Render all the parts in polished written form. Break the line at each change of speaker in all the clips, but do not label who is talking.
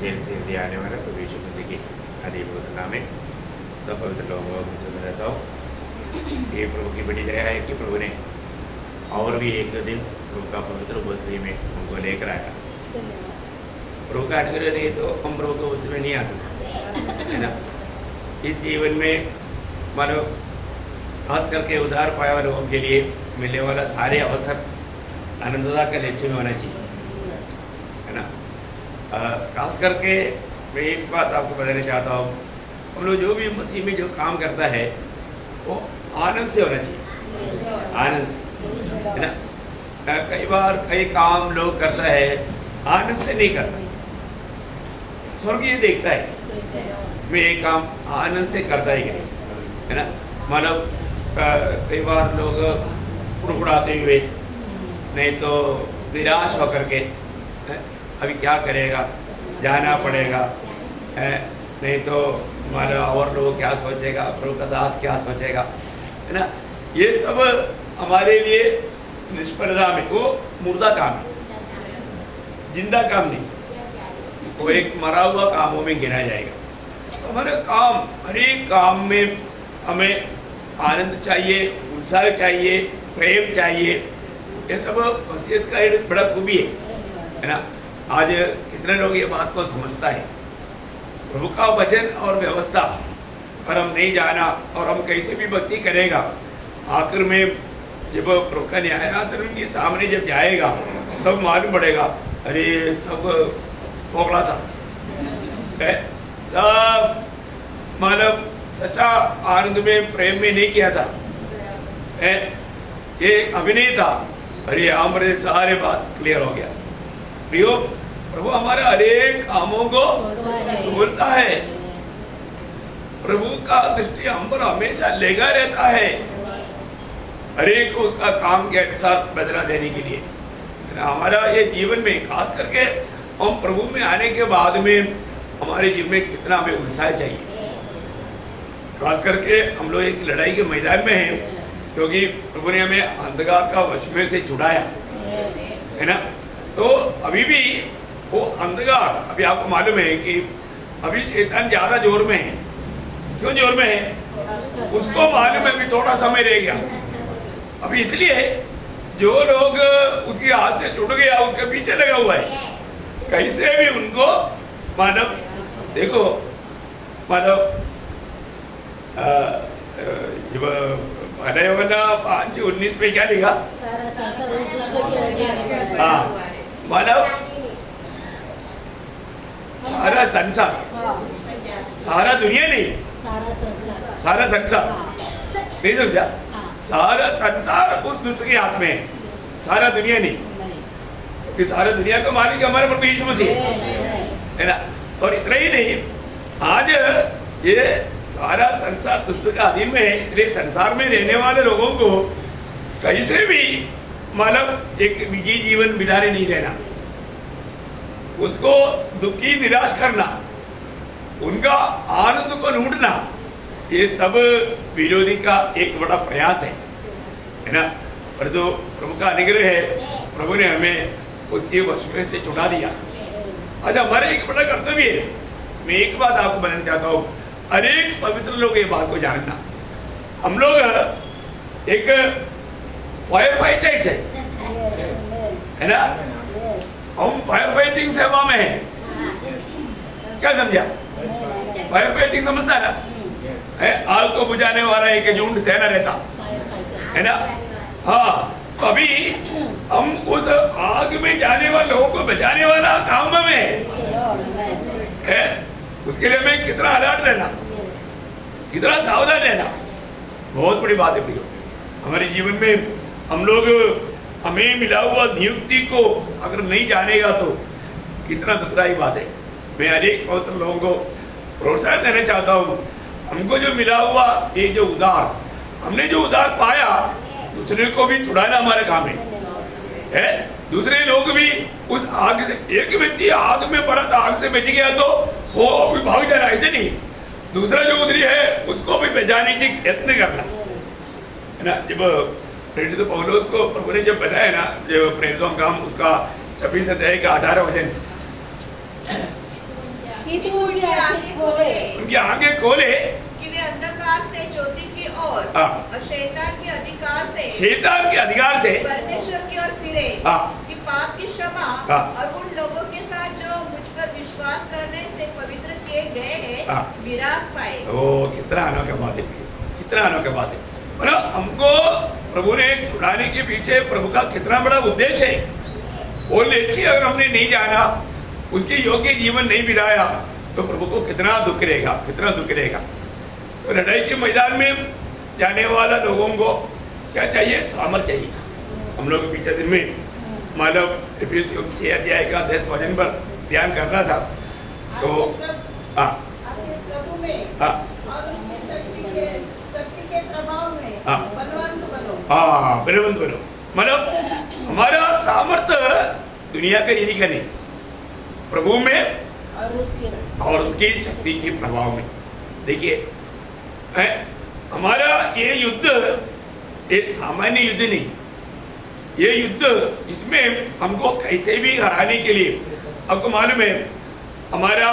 देर से दिया आने वाला प्रभु यीशु मसीह की अधिभूत नाम में सब पवित्र लोगों में रहता हूँ। ये प्रभु की बड़ी दया है कि प्रभु ने और भी एक दिन प्रभु का पवित्र उपस्वी में उनको लेकर आया। प्रभु का अनुग्रह नहीं तो हम प्रभु के उपस्वी में नहीं आ सकते, है ना। इस जीवन में मानो खास करके उधार पाए वाले लोगों के लिए मिलने वाला सारे अवसर आनंददा के लक्ष्य में होना चाहिए, है ना। खास करके मैं एक बात आपको बताना चाहता हूँ, हम लोग जो भी मसीह में जो काम करता है वो आनंद से होना चाहिए, आनंद से, है ना। कई बार कई काम लोग करता है आनंद से नहीं करता। स्वर्ग ये देखता है मैं ये काम आनंद से करता ही नहीं, है ना। मतलब कई बार लोग कुड़कुड़ाते हुए, नहीं तो निराश होकर के अभी क्या करेगा, जाना पड़ेगा, नहीं तो हमारा और लोग क्या सोचेगा, प्रभु का दास क्या सोचेगा, है ना। ये सब हमारे लिए निष्फलता में वो मुर्दा काम है, जिंदा काम नहीं, वो एक मरा हुआ कामों में गिना जाएगा। तो हमारे काम, हर एक काम में हमें आनंद चाहिए, उत्साह चाहिए, प्रेम चाहिए। ये सब वसीयत का एक बड़ा खूबी है ना। आज कितने लोग ये बात को समझता है, प्रभु का वचन और व्यवस्था पर हम नहीं जाना और हम कैसे भी भक्ति करेगा, आखिर में जब प्रभु का न्यायासन के सामने जब जाएगा तब मालूम पड़ेगा अरे सब खोखला था, सब मतलब सच्चा आनंद में प्रेम में नहीं किया था, ये अभिनय था। अरे हमारे सारे बात क्लियर हो गया। प्रियो, प्रभु हमारे हरेक कामों को बोलता है, प्रभु का दृष्टि हम पर हमेशा लेगा रहता है, हरेक को उसका काम के अनुसार बदला देने के लिए। हमारा ये जीवन में खास करके हम प्रभु में आने के बाद में हमारे जीवन में कितना हमें उत्साह चाहिए। खास करके हम लोग एक लड़ाई के मैदान में हैं, क्योंकि प्रभु ने हमें अंधकार का वश में से छुड़ाया, है ना। तो अभी भी वो अंधकार, अभी आपको मालूम है कि अभी शैतान ज्यादा जोर में है। क्यों जोर में है? उसको मालूम है अभी थोड़ा समय रह गया। अभी इसलिए जो लोग उसकी हाथ से टूट गया उसके पीछे लगा हुआ है, कैसे भी उनको मानव देखो, मानव 5:19 में क्या लिखा? हाँ, मानव सारा संसार, सारा दुनिया नहीं, सारा संसार नहीं समझा? सारा संसार उस दुष्ट के हाथ में है, सारा दुनिया नहीं, क्योंकि सारा दुनिया का मालिक हमारे प्रभु यीशु मसीह है ना। और इतना ही नहीं, आज ये सारा संसार दुष्ट का अधीन में है, इसलिए संसार में रहने वाले लोगों को कैसे भी मतलब एक निजी जीवन बिताने नहीं देना, उसको दुखी निराश करना, उनका आनंद को लूटना, ये सब विरोधी का एक बड़ा प्रयास है ना। पर जो प्रभु का अनुग्रह है, प्रभु ने हमें उसके वश में से छुड़ा दिया। आज हमारा एक बड़ा कर्तव्य है। मैं एक बात आपको बताना चाहता हूँ, अनेक पवित्र लोग ये बात को जानना, हम लोग एक फायर फाइटर्स है ना, हम फायर फाइटिंग सेवा में है। क्या समझा? फायर फाइटिंग समझता है ना, आग को बुझाने वाला एक झुंड सेना रहता है ना। हाँ, अभी हम उस आग में जाने वाले लोगों को बचाने वाला काम में है। उसके लिए हमें कितना अलर्ट रहना, कितना सावधान रहना, बहुत बड़ी बात है प्रियो। हमारे जीवन में हम लोग हमें मिला हुआ नियुक्ति को अगर नहीं जानेगा तो कितना दुखदायी बात है। मैं अनेक पवित्र लोगों को प्रोत्साहन देना चाहता हूँ, हमको जो मिला हुआ ये जो उदार, हमने जो उदार पाया, दूसरे को भी छुड़ाना हमारा काम है। दूसरे लोग भी उस आग से, एक व्यक्ति आग में पड़ा था, आग से बच गया तो वो भी भाग जाना, ऐसे नहीं, दूसरा जो उधरी है उसको भी बचाने की यत्न करना, है ना। जब प्रेरित पौलुस को प्रभु ने जब बताया ना, जब प्रेरितों का उसका 26 अध्याय का 18 वचन,
कि तू उनकी आंखें खोले
उनकी आंखें खोले
कि वे अंधकार से ज्योति की ओर
हाँ।
और शैतान के अधिकार से
शैतान के अधिकार से
परमेश्वर की ओर फिरे,
हाँ।
कि पाप की क्षमा
हाँ।
और उन लोगों के साथ जो मुझ पर विश्वास करने से पवित्र किए गए हैं
हाँ।
विरास पाए।
ओ कितना अनोखा बात है, कितना अनोखा बात है। मतलब हमको प्रभु ने छुड़ाने के पीछे प्रभु का कितना बड़ा उद्देश्य है। वो लेची अगर हमने नहीं जाना, उसके योग्य जीवन नहीं बिताया, तो प्रभु को कितना दुख रहेगा, कितना दुख रहेगा। तो लड़ाई के मैदान में जाने वाला लोगों को क्या चाहिए? सामर्थ चाहिए। हम लोग पिछले दिन में मानव एफिसियों 6 अध्याय का 10 वचन पर ध्यान करना था। तो हाँ
प्रभु में
हाँ
और उसकी शक्ति के प्रभाव में
हाँ।
बलवान बनो।
हाँ बलवंत बनो। मतलब हमारा सामर्थ्य दुनिया के रीति का नहीं, प्रभु में और उसकी शक्ति के प्रभाव में। देखिए हमारा ये युद्ध एक सामान्य युद्ध नहीं, ये युद्ध इसमें हमको कैसे भी हराने के लिए, आपको मालूम है हमारा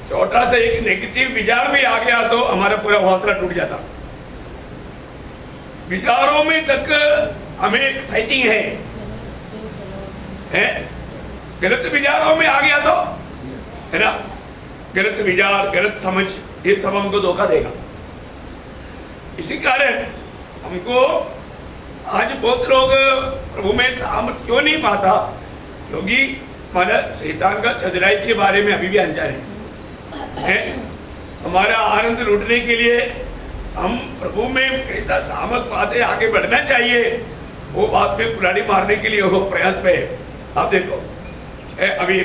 छोटा सा एक नेगेटिव विचार भी आ गया तो हमारा पूरा हौसला टूट जाता। विचारों में तक हमें फाइटिंग है? गलत विचारों में आ गया तो है ना, गलत विचार गलत समझ ये सब हमको धोखा देगा। इसी कारण हमको आज बहुत लोग प्रभु में सामर्थ क्यों नहीं पाता, क्योंकि हमारा शैतान का चतुराई के बारे में अभी भी अनजान है। हमारा आनंद लूटने के लिए हम प्रभु में कैसा सामर्थ पाते आगे बढ़ना चाहिए, वो बात में कुल्हाड़ी मारने के लिए वो प्रयास पे है। आप देखो अभी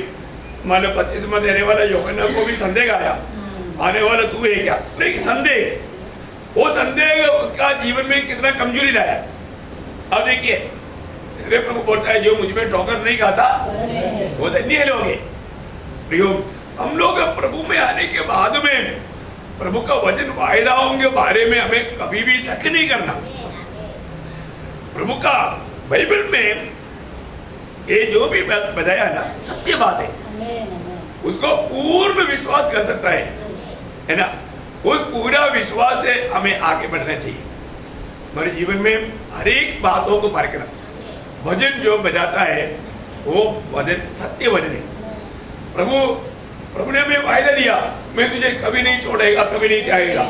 मानो 25 में देने वाला योहन्ना को भी संदेह आया, आने वाला तू है क्या? नहीं, संदेह, वो संदेह उसका जीवन में कितना कमजोरी लाया। अब देखिए तेरे प्रभु बोलता है जो मुझ में ठोकर नहीं खाता वो धन्य लोग हैं। प्रियो, हम लोग प्रभु में आने के बाद में प्रभु का वचन वायदाओं के बारे में हमें कभी भी शक नहीं करना। प्रभु का बाइबल में ये जो भी बताया ना सत्य बात है, उसको पूर्ण विश्वास कर सकता है ना। उस पूरा विश्वास से हमें आगे बढ़ना चाहिए। हमारे जीवन में हर एक बातों को परखना। भजन जो बजाता है वो भजन सत्य भजन है। प्रभु ने हमें वायदा दिया, मैं तुझे कभी नहीं छोड़ेगा, कभी नहीं जाएगा।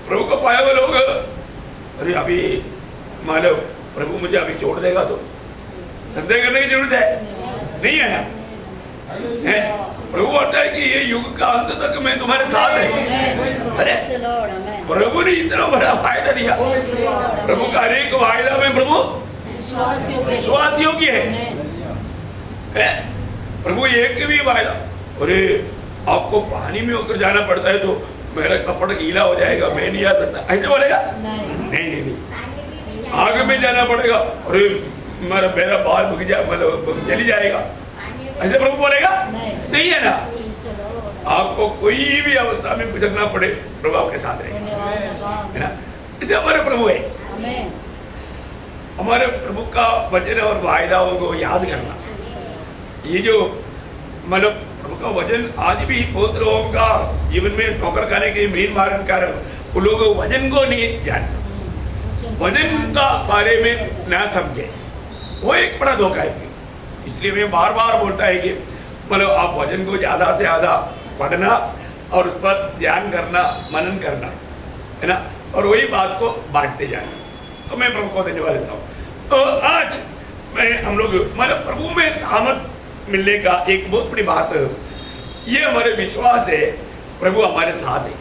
प्रभु को पाया हुआ लोग अरे अभी मान लो प्रभु मुझे अभी छोड़ देगा तो संदेह करने की जरूरत है नहीं है ना। प्रभु बोलता है कि ये युग का अंत तक मैं तुम्हारे साथ है। अरे प्रभु ने इतना बड़ा वायदा दिया। प्रभु का हर एक वायदा में प्रभु विश्वास योग्य है। प्रभु एक भी वायदा, अरे आपको पानी में होकर जाना पड़ता है तो मेरा कपड़ा गीला हो जाएगा, मैं नहीं आ सकता, ऐसे बोलेगा? नहीं। आग में जाना पड़ेगा, अरे मेरा बाल भुग जा मतलब जली जाएगा, ऐसे प्रभु बोलेगा? नहीं है ना। आपको कोई भी अवस्था में गुजरना पड़े प्रभु आपके साथ रहेगा, है ना। इसे हमारे प्रभु है। हमारे प्रभु का वचन और वायदाओं को याद करना, ये जो मतलब प्रभु का वचन आज भी बहुत लोगों का जीवन में ठोकर खाने के मेन मारण कारण वो लोग वचन को नहीं जानते, वचन का बारे में ना समझे, वो एक बड़ा धोखा है। इसलिए मैं बार बार बोलता है कि मतलब आप वचन को ज्यादा से ज्यादा पढ़ना और उस पर ध्यान करना, मनन करना, है ना, और वही बात को बांटते जाना। तो मैं प्रभु को धन्यवाद देता हूँ। तो आज मैं हम लोग मतलब प्रभु में सामर्थ मिलने का एक बहुत बड़ी बात है, ये हमारे विश्वास है प्रभु हमारे साथ है।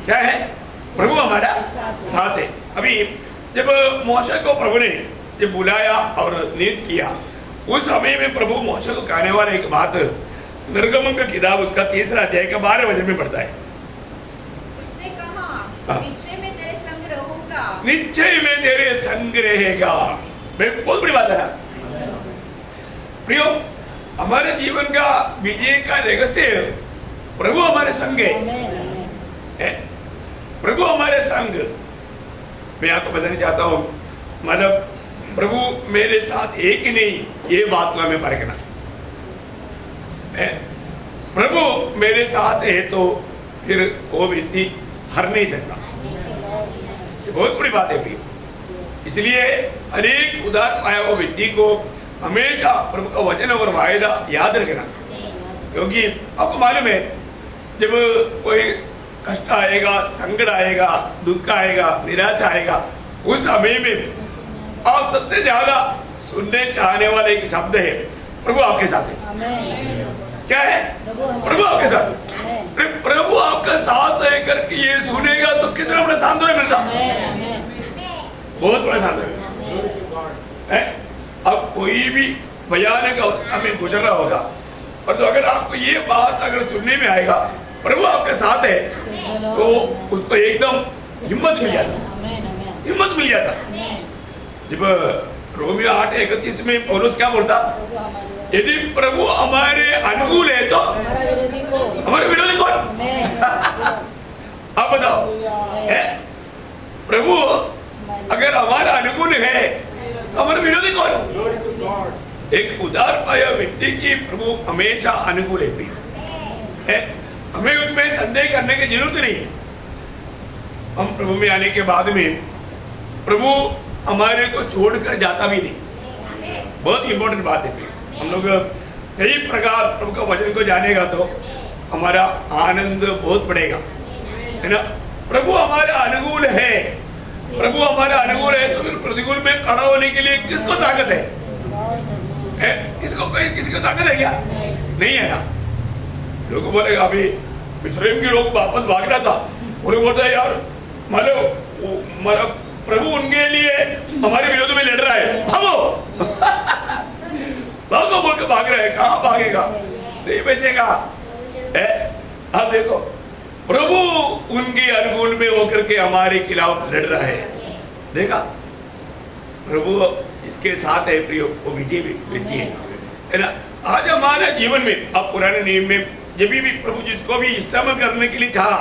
क्या है? प्रभु हमारा साथ है। अभी जब मोशे को प्रभु ने जब बुलाया और नियुक्त किया, उस समय में प्रभु मोशे को कहने वाला एक बात निर्गमन का किताब उसका 3 अध्याय का 12 वचन में पढ़ता है।
उसने कहा, निश्चय में तेरे संग रहूंगा,
निश्चय में तेरे संग रहेगा। बहुत बड़ी बात है ना प्रियो, हमारे जीवन का विजय का रहस्य प्रभु हमारे संग है। प्रभु हमारे संग, मैं आपको बताना चाहता हूँ, मतलब प्रभु मेरे साथ एक ही नहीं, ये बात को हमें परखना है। मेरे साथ है तो फिर वो व्यक्ति हर नहीं सकता। ये बहुत बड़ी बात है प्रिय। इसलिए अनेक उदार पाया हुआ व्यक्ति को हमेशा प्रभु का वचन और वायदा याद रखना, क्योंकि आपको मालूम है जब कोई कष्ट आएगा, संकट आएगा, दुख आएगा, निराशा आएगा, उस समय में आप सबसे ज्यादा सुनने चाहने वाला एक शब्द है, प्रभु आपके साथ है। क्या है? प्रभु आपके साथ। प्रभु आपका साथ है करके ये सुनेगा तो कितना बड़ा सांत्वना मिलता, बहुत बड़ा सांत्वना है। अब कोई भी भयानक अवस्था में गुजर रहा होगा, और तो अगर आपको ये बात अगर सुनने में आएगा प्रभु आपके साथ है, तो उसको एकदम हिम्मत मिल जाता, हिम्मत मिल जाता। जब रोमियो 8:31 में पौलुस क्या बोलता, यदि प्रभु हमारे अनुकूल है तो हमारे विरोधी कौन? आप बताओ, है? प्रभु अगर हमारा अनुकूल है, हमारे विरोधी कौन? एक उदार पाया व्यक्ति की प्रभु हमेशा अनुकूल है। हमें उसमें संदेह करने की जरूरत नहीं। हम प्रभु में आने के बाद में प्रभु हमारे को छोड़कर जाता भी नहीं। बहुत इंपॉर्टेंट बात है। हम लोग सही प्रकार प्रभु का वचन को जानेगा तो हमारा आनंद बहुत बढ़ेगा, है ना। प्रभु हमारा अनुकूल है, प्रभु हमारा अनुकूल है, तो फिर प्रतिकूल में खड़ा होने के लिए किसको ताकत है? किसको ताकत है क्या? नहीं है ना। लोग बोले अभी मिस्रैम के लोग वापस भाग रहा था, उन्हें बोलता है यार मानो प्रभु उनके लिए हमारे विरोध में लड़ रहा है, भागो भागो बोल के भाग रहा है। कहाँ भागेगा? नहीं बचेगा। अब देखो प्रभु उनके अनुकूल में होकर के हमारे खिलाफ लड़ रहा है। देखा, प्रभु जिसके साथ है प्रियो वो विजय व्यक्ति है ना। आज हमारे जीवन में, अब पुराने नियम में जब भी प्रभु जिसको भी इस्तेमाल करने के लिए चाहा,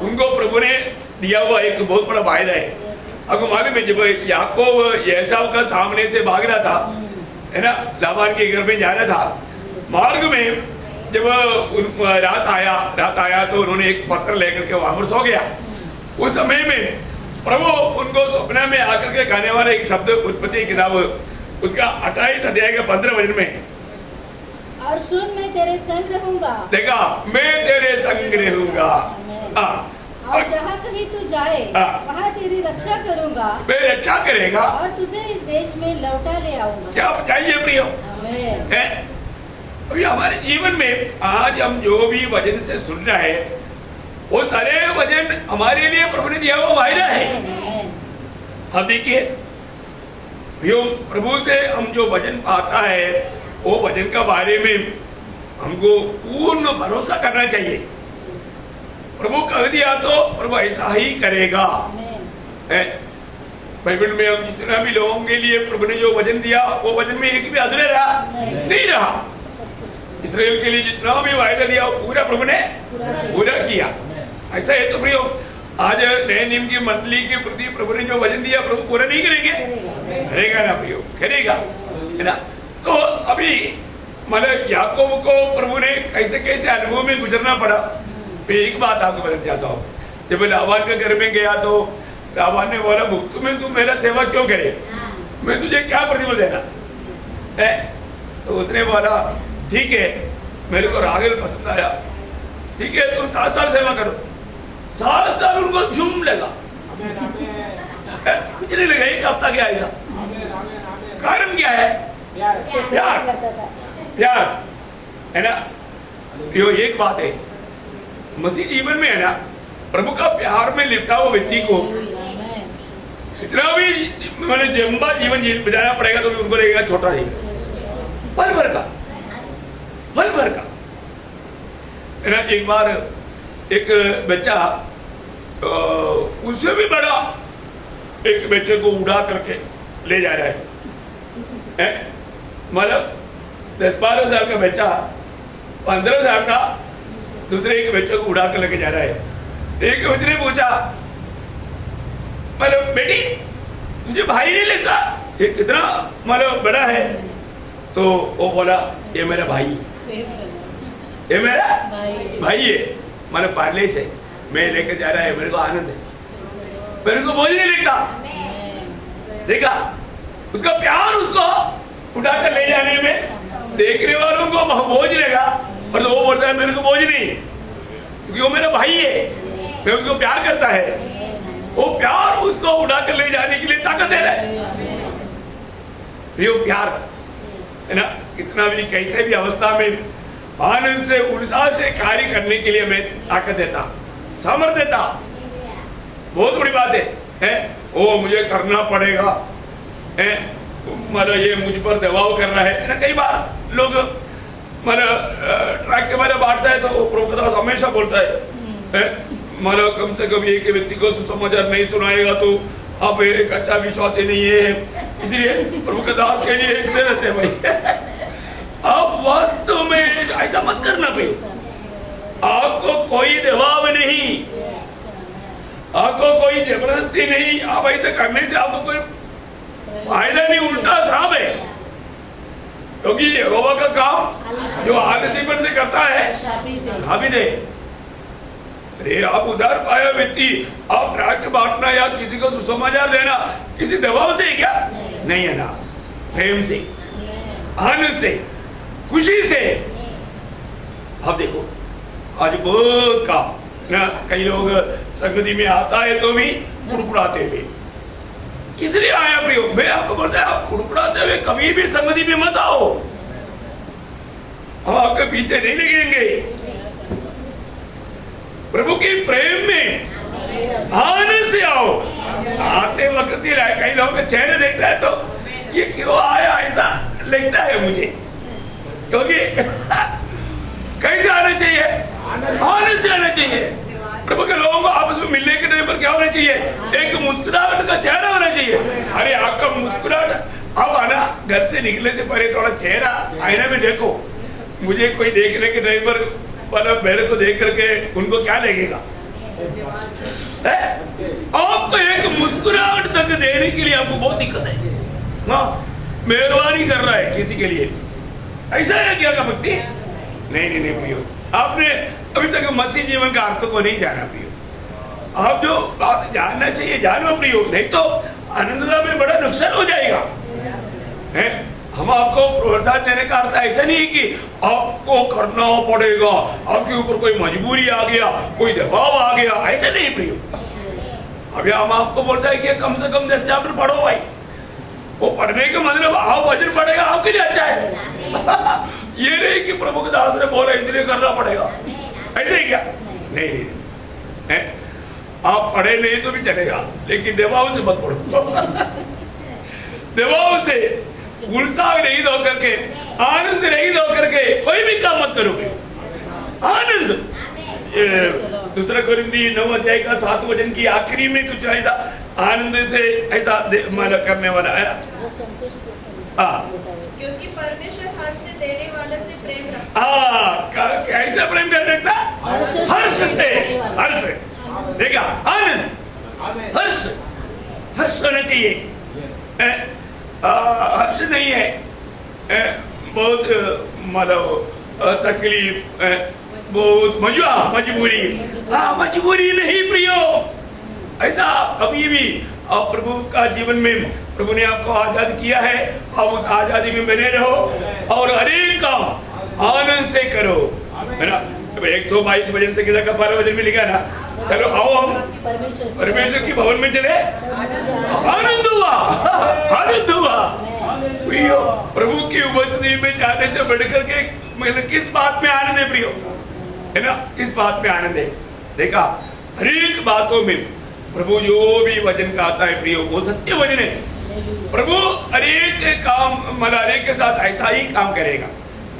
उनको प्रभु ने दिया हुआ एक बहुत बड़ा वायदा है। आपको मालूम है जब याकूब एसाव का सामने से भाग रहा था, है ना, लाबान के घर में जा रहा था, मार्ग में जब रात आया तो उन्होंने एक पत्थर लेकर के वहां पर सो गया। उस समय में प्रभु उनको सपना में आकर के कहने वाला एक शब्द उत्पत्ति किताब उसका 28 अध्याय के 15 वचन में,
और सुन मैं तेरे संग रहूंगा।
देखा, मैं तेरे संग रहूंगा,
और जहाँ कहीं तू जाए वहाँ तेरी रक्षा करूंगा,
मैं रक्षा करेगा,
और तुझे इस देश में लौटा ले आऊंगा।
क्या चाहिए प्रियो? है अभी हमारे जीवन में आज हम जो भी वचन से सुन रहे हैं, वो सारे वचन हमारे लिए प्रभु ने दिया हुआ वायदा है। अब देखिए प्रभु से हम जो वचन पाता है, वो वचन का बारे में हमको पूर्ण भरोसा करना चाहिए। प्रभु कह दिया तो प्रभु ऐसा ही करेगा। बाइबल में हम जितना भी लोगों के लिए प्रभु ने जो वचन दिया, वो वचन में एक भी अधूरा रहा नहीं रहा। इस्राएल के लिए जितना भी वायदा दिया वो पूरा प्रभु ने पूरा किया। ऐसा है तो प्रियो, आज नए नियम की मंडली के प्रति प्रभु ने जो वचन दिया प्रभु पूरा नहीं करेंगे? करेगा ना प्रियो, करेगा, है ना। तो अभी मतलब याकूब को प्रभु ने कैसे कैसे अनुभव में गुजरना पड़ा। मैं एक बात आपको बताना चाहता हूँ। जब लाबान के घर में गया तो लाबान ने बोला, तुम्हें तुम मेरा सेवा क्यों करे, मैं तुझे क्या प्रतिफल देना है? तो उसने बोला ठीक है, मेरे को राहेल पसंद आया, ठीक है तुम 7 साल सेवा करो। 7 साल उनको झूम लगा, कुछ नहीं लगा, एक हफ्ता गया ऐसा। कारण क्या है? प्यार, प्यार, है ना। यो एक बात है मसीह जीवन में, है ना, प्रभु का प्यार में लिपटा हुआ व्यक्ति को इतना भी मैंने लंबा जीवन बिताना पड़ेगा तो उनको लगेगा छोटा ही, पल भर का, पल भर का, है ना। एक बार एक बच्चा उससे भी बड़ा एक बच्चे को उड़ा करके ले जा रहा है, मतलब 10-12 साल का बच्चा 15 साल का दूसरे एक बच्चे को उड़ा कर लेके जा रहा है। एक बच्चे ने पूछा, मतलब बेटी तुझे भाई नहीं लेता, ये कितना मतलब बड़ा है? तो वो बोला ये मेरा भाई, ये मेरा
भाई
भाई है, मैंने पार्ले से मैं लेकर जा रहा है, मेरे को आनंद है, मेरे को बोझ नहीं लगता। देखा उसका प्यार, उसको उठाकर ले जाने में देखने वालों को बोझ लेगा, पर तो वो बोलता है मेरे को बोझ नहीं, क्योंकि वो मेरा भाई है, मैं उसको प्यार करता है। वो प्यार उसको उठाकर ले जाने के लिए ताकत दे रहा है। ये प्यार है ना, कितना भी कैसे भी अवस्था में आनंद से उत्साह से कार्य करने के लिए मैं ताकत देता, सामर्थ्य देता। बहुत बड़ी बात है? ओ मुझे करना पड़ेगा, मतलब ये मुझ पर दबाव कर रहा है ना। कई बार लोग मतलब ट्रैक के बारे में बांटता है तो प्रभुदास हमेशा बोलता है मतलब कम से कम एक व्यक्ति को सुसमाचार नहीं सुनाएगा तो आप एक अच्छा विश्वासी नहीं है, इसलिए प्रभुदास के लिए एक दे देते हैं भाई। आप वास्तव में ऐसा मत करना भाई, आपको कोई दबाव नहीं, आपको कोई जबरदस्ती नहीं, आप ऐसे करने से आपको कोई फायदा नहीं, उल्टा श्राप है। क्योंकि यहोवा का काम जो आलसीपन से करता है शापित है। अरे आप उधार पाया व्यक्ति, आप ट्रैक्ट बांटना या किसी को सुसमाचार देना किसी दबाव से ही क्या नहीं है ना, प्रेम से, आनंद से, खुशी से। अब देखो आज बहुत काम ना, कई लोग संगति में आता है तो भी कुड़कुड़ाते हुए, किस लिए आया प्रियो? मैं आपको बोलता है आप कुड़कुड़ाते हुए कभी भी संगति में मत आओ, हम आपके पीछे नहीं लगेंगे। प्रभु के प्रेम में आनंद से आओ। आते वक्त ही कई लोगों के चेहरे देखता है तो ये क्यों आया ऐसा लगता है मुझे, क्योंकि कैसे आना चाहिए? आनंद से आना चाहिए। प्रभु के लोगों को आपस में मिलने के टाइम पर क्या होना चाहिए? एक मुस्कुराहट का चेहरा होना चाहिए। अरे आपका मुस्कुराहट, अब आना घर से निकलने से पहले थोड़ा चेहरा आईने में देखो। मुझे कोई देखने के टाइम पर मेरे को देख करके उनको क्या लगेगा? आपको एक मुस्कुराहट तक देने के लिए आपको बहुत दिक्कत है। मेहरबानी कर रहा है किसी के लिए, ऐसा है क्या का भक्ति? नहीं प्रियो, आपने अभी तक मसीह जीवन का अर्थ को नहीं जाना प्रियो। आप जो बात जानना चाहिए जानो प्रियो, नहीं तो आनंदता में बड़ा नुकसान हो जाएगा। है हम आपको प्रोत्साहन देने का अर्थ ऐसा नहीं है कि आपको करना पड़ेगा, आपके ऊपर कोई मजबूरी आ गया, कोई दबाव आ गया, ऐसा नहीं प्रियो। अभी हम आपको बोलता है कि कम से कम 10 चैप्टर पढ़ो भाई। वो पढ़ने का मतलब आओ वजन पड़ेगा आपके लिए अच्छा है। ये नहीं कि प्रभु के दास ने बोला इसलिए करना पड़ेगा, ऐसे ही क्या? नहीं है? आप पढ़े नहीं तो भी चलेगा, लेकिन दबाव से मत पढ़ो। दबाव से उत्साह नहीं दो करके, आनंद नहीं दो करके कोई भी काम मत करोगे। आनंद, दूसरा कोरिन्थी 9 अध्याय का 7 वचन की आखिरी में कुछ ऐसा आनंद से ऐसा करने वाला है।
क्योंकि परमेश्वर हर्ष से देने वाले से प्रेम रखता है।
कैसे प्रेम कर रखता? हर्ष से। हर्ष देखा, आनंद, हर्ष होना चाहिए। हर्ष नहीं है बहुत मतलब तकलीफ, बहुत मजबूरी। मजबूरी नहीं प्रियो, ऐसा कभी भी आप प्रभु का जीवन में प्रभु ने आपको आजाद किया है, आप उस आजादी में बने रहो और हरेक काम आनंद से करो, है ना। 122 वचन से किधर का 12 वचन में लिखा ना, चलो आओ हम परमेश्वर की भवन में चले, आनंद हुआ। प्रभु की उपस्थिति में जाने से बढ़कर के मतलब किस बात में आनंद है प्रियो? है ना, किस बात में आनंद है? देखा, हरेक बातों में प्रभु जो भी वचन कहता है प्रियो वो सत्य वचन है। प्रभु हरेक काम मतलब हरेक के साथ ऐसा ही काम करेगा।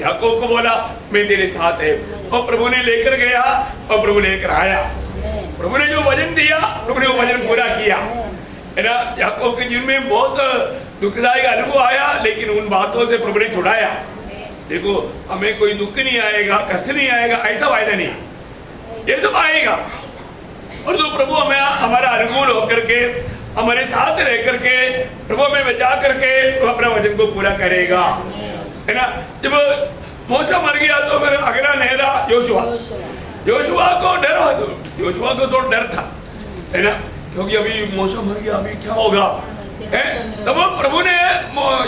याकूब को बोला मैं तेरे साथ है, और प्रभु ने लेकर गया और प्रभु लेकर आया। प्रभु ने जो वचन दिया प्रभु ने वो वचन पूरा किया, है ना। याकूब के जीवन में बहुत दुखदायक अनुभव आया, लेकिन उन बातों से प्रभु ने छुड़ाया। देखो, हमें कोई दुख नहीं आएगा, कष्ट नहीं आएगा, ऐसा वायदा नहीं, ये सब आएगा। और जो प्रभु हमें हमारा अनुकूल होकर के हमारे साथ रह करके प्रभु हमें बचा करके वो अपना वचन को पूरा करेगा, है ना। जब मूसा मर गया तो फिर अगला नहीं रहा योशुआ। योशुआ को तो डर था, है ना, क्योंकि अभी मूसा मर गया, अभी क्या होगा, है? तब प्रभु ने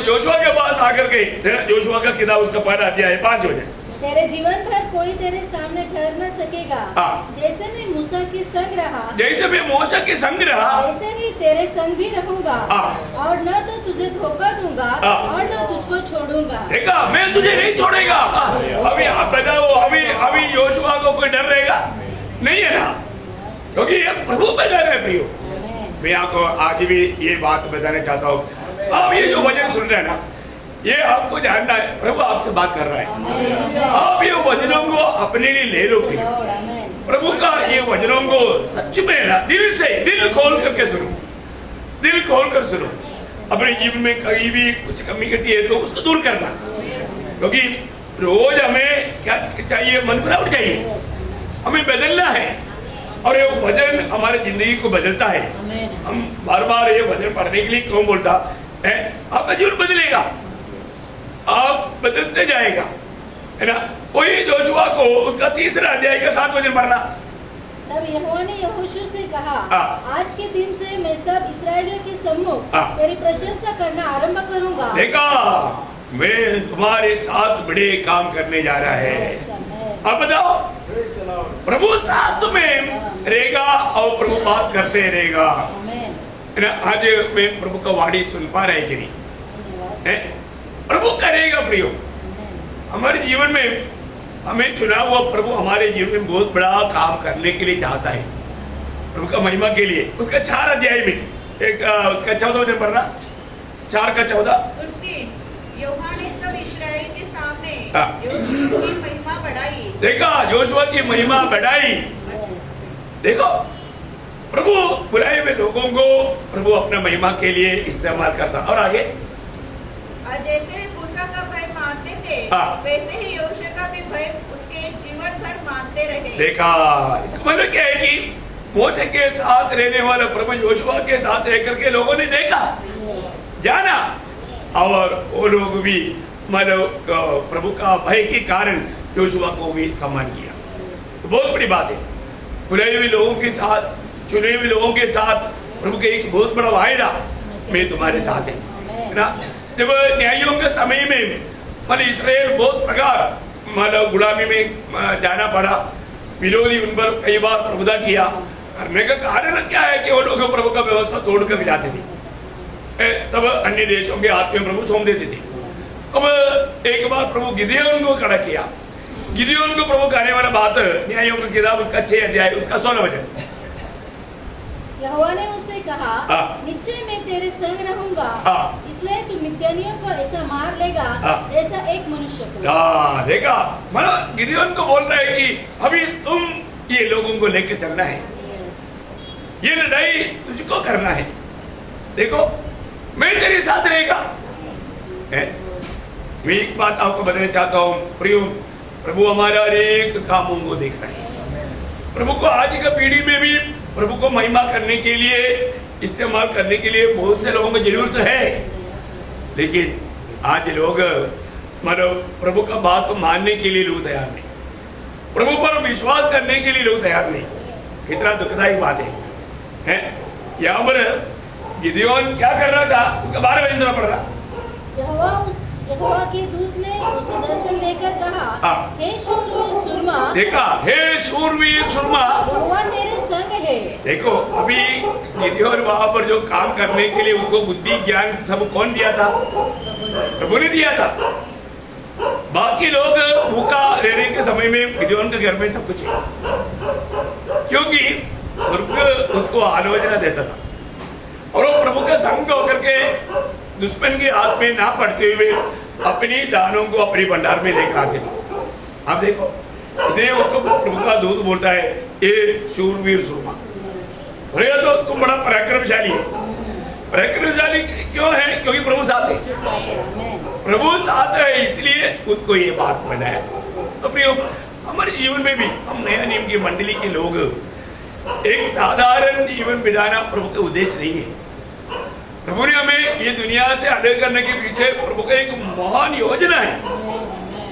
योशुआ के पास आकर के, योशुआ का किताब उसका 5 अध्याय 5 हो जाए।
तेरे जीवन भर कोई तेरे सामने ठहर न सकेगा। जैसे मैं मूसा के संग रहा, वैसे ही तेरे संग भी रहूंगा। और न तो तुझे धोखा दूंगा और न तुझको छोड़ूंगा।
देखा, मैं तुझे नहीं छोड़ेगा। अभी आप बताओ, अभी योशुआ को कोई डर रहेगा? नहीं है ना, क्योंकि ये प्रभु पे डर है। प्रियो, मैं आपको आज भी ये बात बताना चाहता हूँ। आप ये जो वचन सुन रहे हैं ना, ये आपको जानना है, प्रभु आपसे बात कर रहा है। आप ये वचनों को अपने लिए ले लो। प्रभु का ये वचनों को सच में ना दिल खोल करके सुनो, दिल खोल कर सुनो। अपने जीवन में कहीं भी कुछ कमी घटी है तो उसको दूर करना, क्योंकि रोज हमें क्या चाहिए, मन फिरावट चाहिए, हमें बदलना है। और ये वचन हमारी जिंदगी को बदलता है। हम बार बार ये वचन पढ़ने के लिए क्यों बोलता है? आपका जीवन बदलेगा, आप बदलते जाएगा, है ना। वही जोशुआ को उसका 3 अध्याय का 7 वचन पढ़ना।
तब यहोवा ने यहोशू से कहा, आज के दिन से मैं सब इस्राएलियों के सम्मुख तेरी प्रशंसा करना आरंभ करूंगा।
देखा, मैं तुम्हारे साथ बड़े काम करने जा रहा है। अब बताओ, प्रभु साथ में रहेगा और प्रभु बात करते रहेगा। आज मैं प्रभु का वाणी सुन पा रहे कि नहीं? प्रभु करेगा। प्रियो, हमारे जीवन में हमें चुना हुआ प्रभु हमारे जीवन में बहुत बड़ा काम करने के लिए चाहता है, प्रभु का महिमा के लिए। उसका 4 अध्याय में एक उसका 14 वचन पढ़ना, 4 का 14।
उस दिन यहोवा ने सब इस्राएल के सामने योशुआ की महिमा बढ़ाई।
देखा, योशुआ की महिमा बढ़ाई। देखो, प्रभु बुलाए हुए लोगों को प्रभु अपना महिमा के लिए इस्तेमाल करता। और आगे,
और जैसे मूसा का भय मानते थे, वैसे ही योशुआ का भी भय उसके जीवन भर मानते रहे।
देखा, इसका मतलब क्या है कि मूसा के साथ रहने वाला प्रभु योशुआ के साथ रह करके लोगों ने देखा, जाना, और वो लोग भी मतलब प्रभु का भय के कारण योशुआ को भी सम्मान किया। तो बहुत बड़ी बात है। बुलाए हुए लोगों के साथ, चुने हुए लोगों के साथ प्रभु के एक बहुत बड़ा वायदा, मैं तुम्हारे साथ है ना। जब न्यायियों के समय में मतलब इस्राएल बहुत प्रकार मतलब गुलामी में जाना पड़ा, विरोधी उन पर कई बार प्रभुता किया। करने का कारण क्या है कि वो लोग प्रभु का व्यवस्था तोड़ कर जाते थे, तब अन्य देशों के हाथ में प्रभु सौंप देते थे। अब एक बार प्रभु गिदयोन को खड़ा किया। गिदयोन को प्रभु कहने वाला बात, न्यायों की किताब उसका 6 अध्याय उसका 16 वचन।
यहोवा ने उससे कहा, निश्चय मैं तेरे संग रहूंगा, इसलिए तू मिद्यानियों को ऐसा मार लेगा जैसा एक मनुष्य को।
देखा, मतलब गिदयोन को बोल रहा है कि अभी तुम ये लोगों को लेकर चलना है, ये लड़ाई तुझको करना है। देखो, मैं तेरे साथ रहेगा। मैं एक बात आपको बताना चाहता हूँ प्रियो, प्रभु हमारा अनेक कामों को देखता है। प्रभु को आज की पीढ़ी में भी प्रभु को महिमा करने के लिए, इस्तेमाल करने के लिए बहुत से लोगों को जरूरत है, लेकिन आज लोग मतलब प्रभु का बात को मानने के लिए लोग तैयार नहीं, प्रभु पर विश्वास करने के लिए लोग तैयार नहीं। कितना दुखदायक बात है। यहाँ पर गिदयोन क्या कर रहा था, उसका 12 वचन पढ़ रहा।
यहोवा के दूत ने उसे दर्शन देकर कहा, हे शूरवीर सुरमा।
देखा, हे शूरवीर सुरमा,
यहोवा तेरे संग है।
देखो, अभी गिदयोन वहां पर जो काम करने के लिए उनको बुद्धि ज्ञान सब कौन दिया था? प्रभु ने दिया था। बाकी लोग भूखा रहने के समय में गिदयोन के घर में सब कुछ है, क्योंकि स्वर्ग उसको आलोचना देता था और वो प्रभु के संग होकर के दुश्मन के हाथ में ना पड़ते हुए अपनी दानों को अपने भंडार में लेकर आते थे। आप देखो, इसलिए उसको प्रभु का दूत बोलता है, ये शूरवीर सुरमा। बोले तो तुम बड़ा पराक्रमशाली है। पराक्रमशाली क्यों है? क्योंकि प्रभु साथ है। प्रभु साथ है इसलिए उसको ये बात बनाया। तो प्रियो, हमारे जीवन में भी हम नया नियम की मंडली के लोग एक साधारण जीवन बिताना प्रभु का उद्देश्य नहीं है। प्रभु ने हमें ये दुनिया से अलग करने के पीछे प्रभु का एक महान योजना है।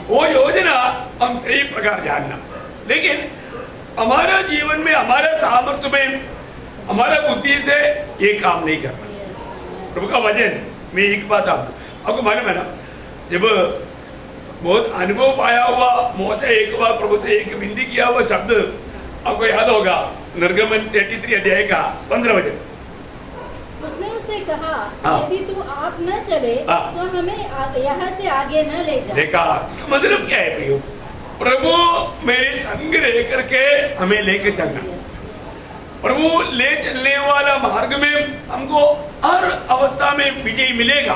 वो योजना हम सही प्रकार जानना, लेकिन हमारा जीवन में, हमारा सामर्थ्य में, हमारा बुद्धि से ये काम नहीं करना। प्रभु का वचन में एक बात आपको मालूम है ना, जब बहुत अनुभव पाया हुआ मोसे एक बार प्रभु से एक विनती किया हुआ शब्द आपको याद होगा, निर्गमन 33 अध्याय का 15 वचन।
उसने उससे कहा, यदि तू आप न चले तो हमें यहाँ से आगे न ले जा।
देखा इसका मतलब क्या है प्रियो? प्रभु मेरे संग रह करके हमें लेके चलना। प्रभु ले चलने वाला मार्ग में हमको हर अवस्था में विजय मिलेगा।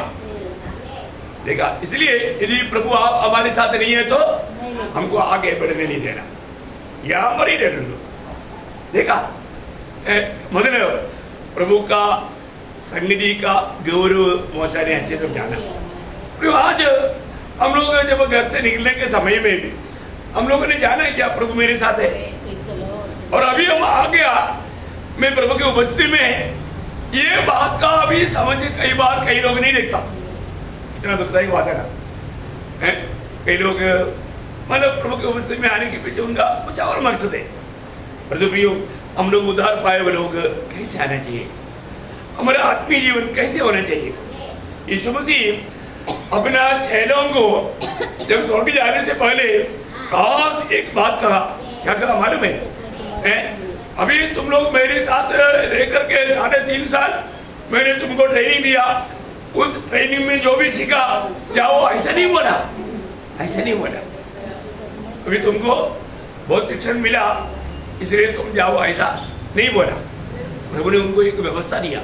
देखा, इसलिए यदि प्रभु आप हमारे साथ नहीं है तो हमको आगे बढ़ने नहीं देना, यहाँ पर ही रहने दो। देखा, मतलब प्रभु का संगति का गौरव मोशे ने अच्छे से जाना। आज हम लोग जब घर से निकलने के समय में भी हम लोगों ने जाना है क्या प्रभु मेरे साथ है, और अभी हम आ गया मैं प्रभु की उपस्थिति में, ये बात का अभी समझ कई बार कई लोग नहीं देखता। कितना दुखदायी बात है ना। कई लोग मतलब प्रभु की उपस्थिति में आने के पीछे उनका कुछ और मकसद है। प्रियो, हम लोग उद्धार पाए हुए लोग कैसे आना चाहिए, हमारा आत्मीय जीवन कैसे होना चाहिए। यीशु मसीह अपना चेलों को जब स्वर्ग जाने से पहले खास एक बात कहा, क्या कहा मालूम है? अभी तुम लोग मेरे साथ रह करके 3.5 साल मैंने तुमको ट्रेनिंग दिया, उस ट्रेनिंग में जो भी सीखा जाओ, ऐसा नहीं बोला, ऐसा नहीं बोला। अभी तुमको बहुत शिक्षण मिला इसलिए तुम जाओ, ऐसा नहीं बोला। प्रभु ने उनको एक व्यवस्था दिया।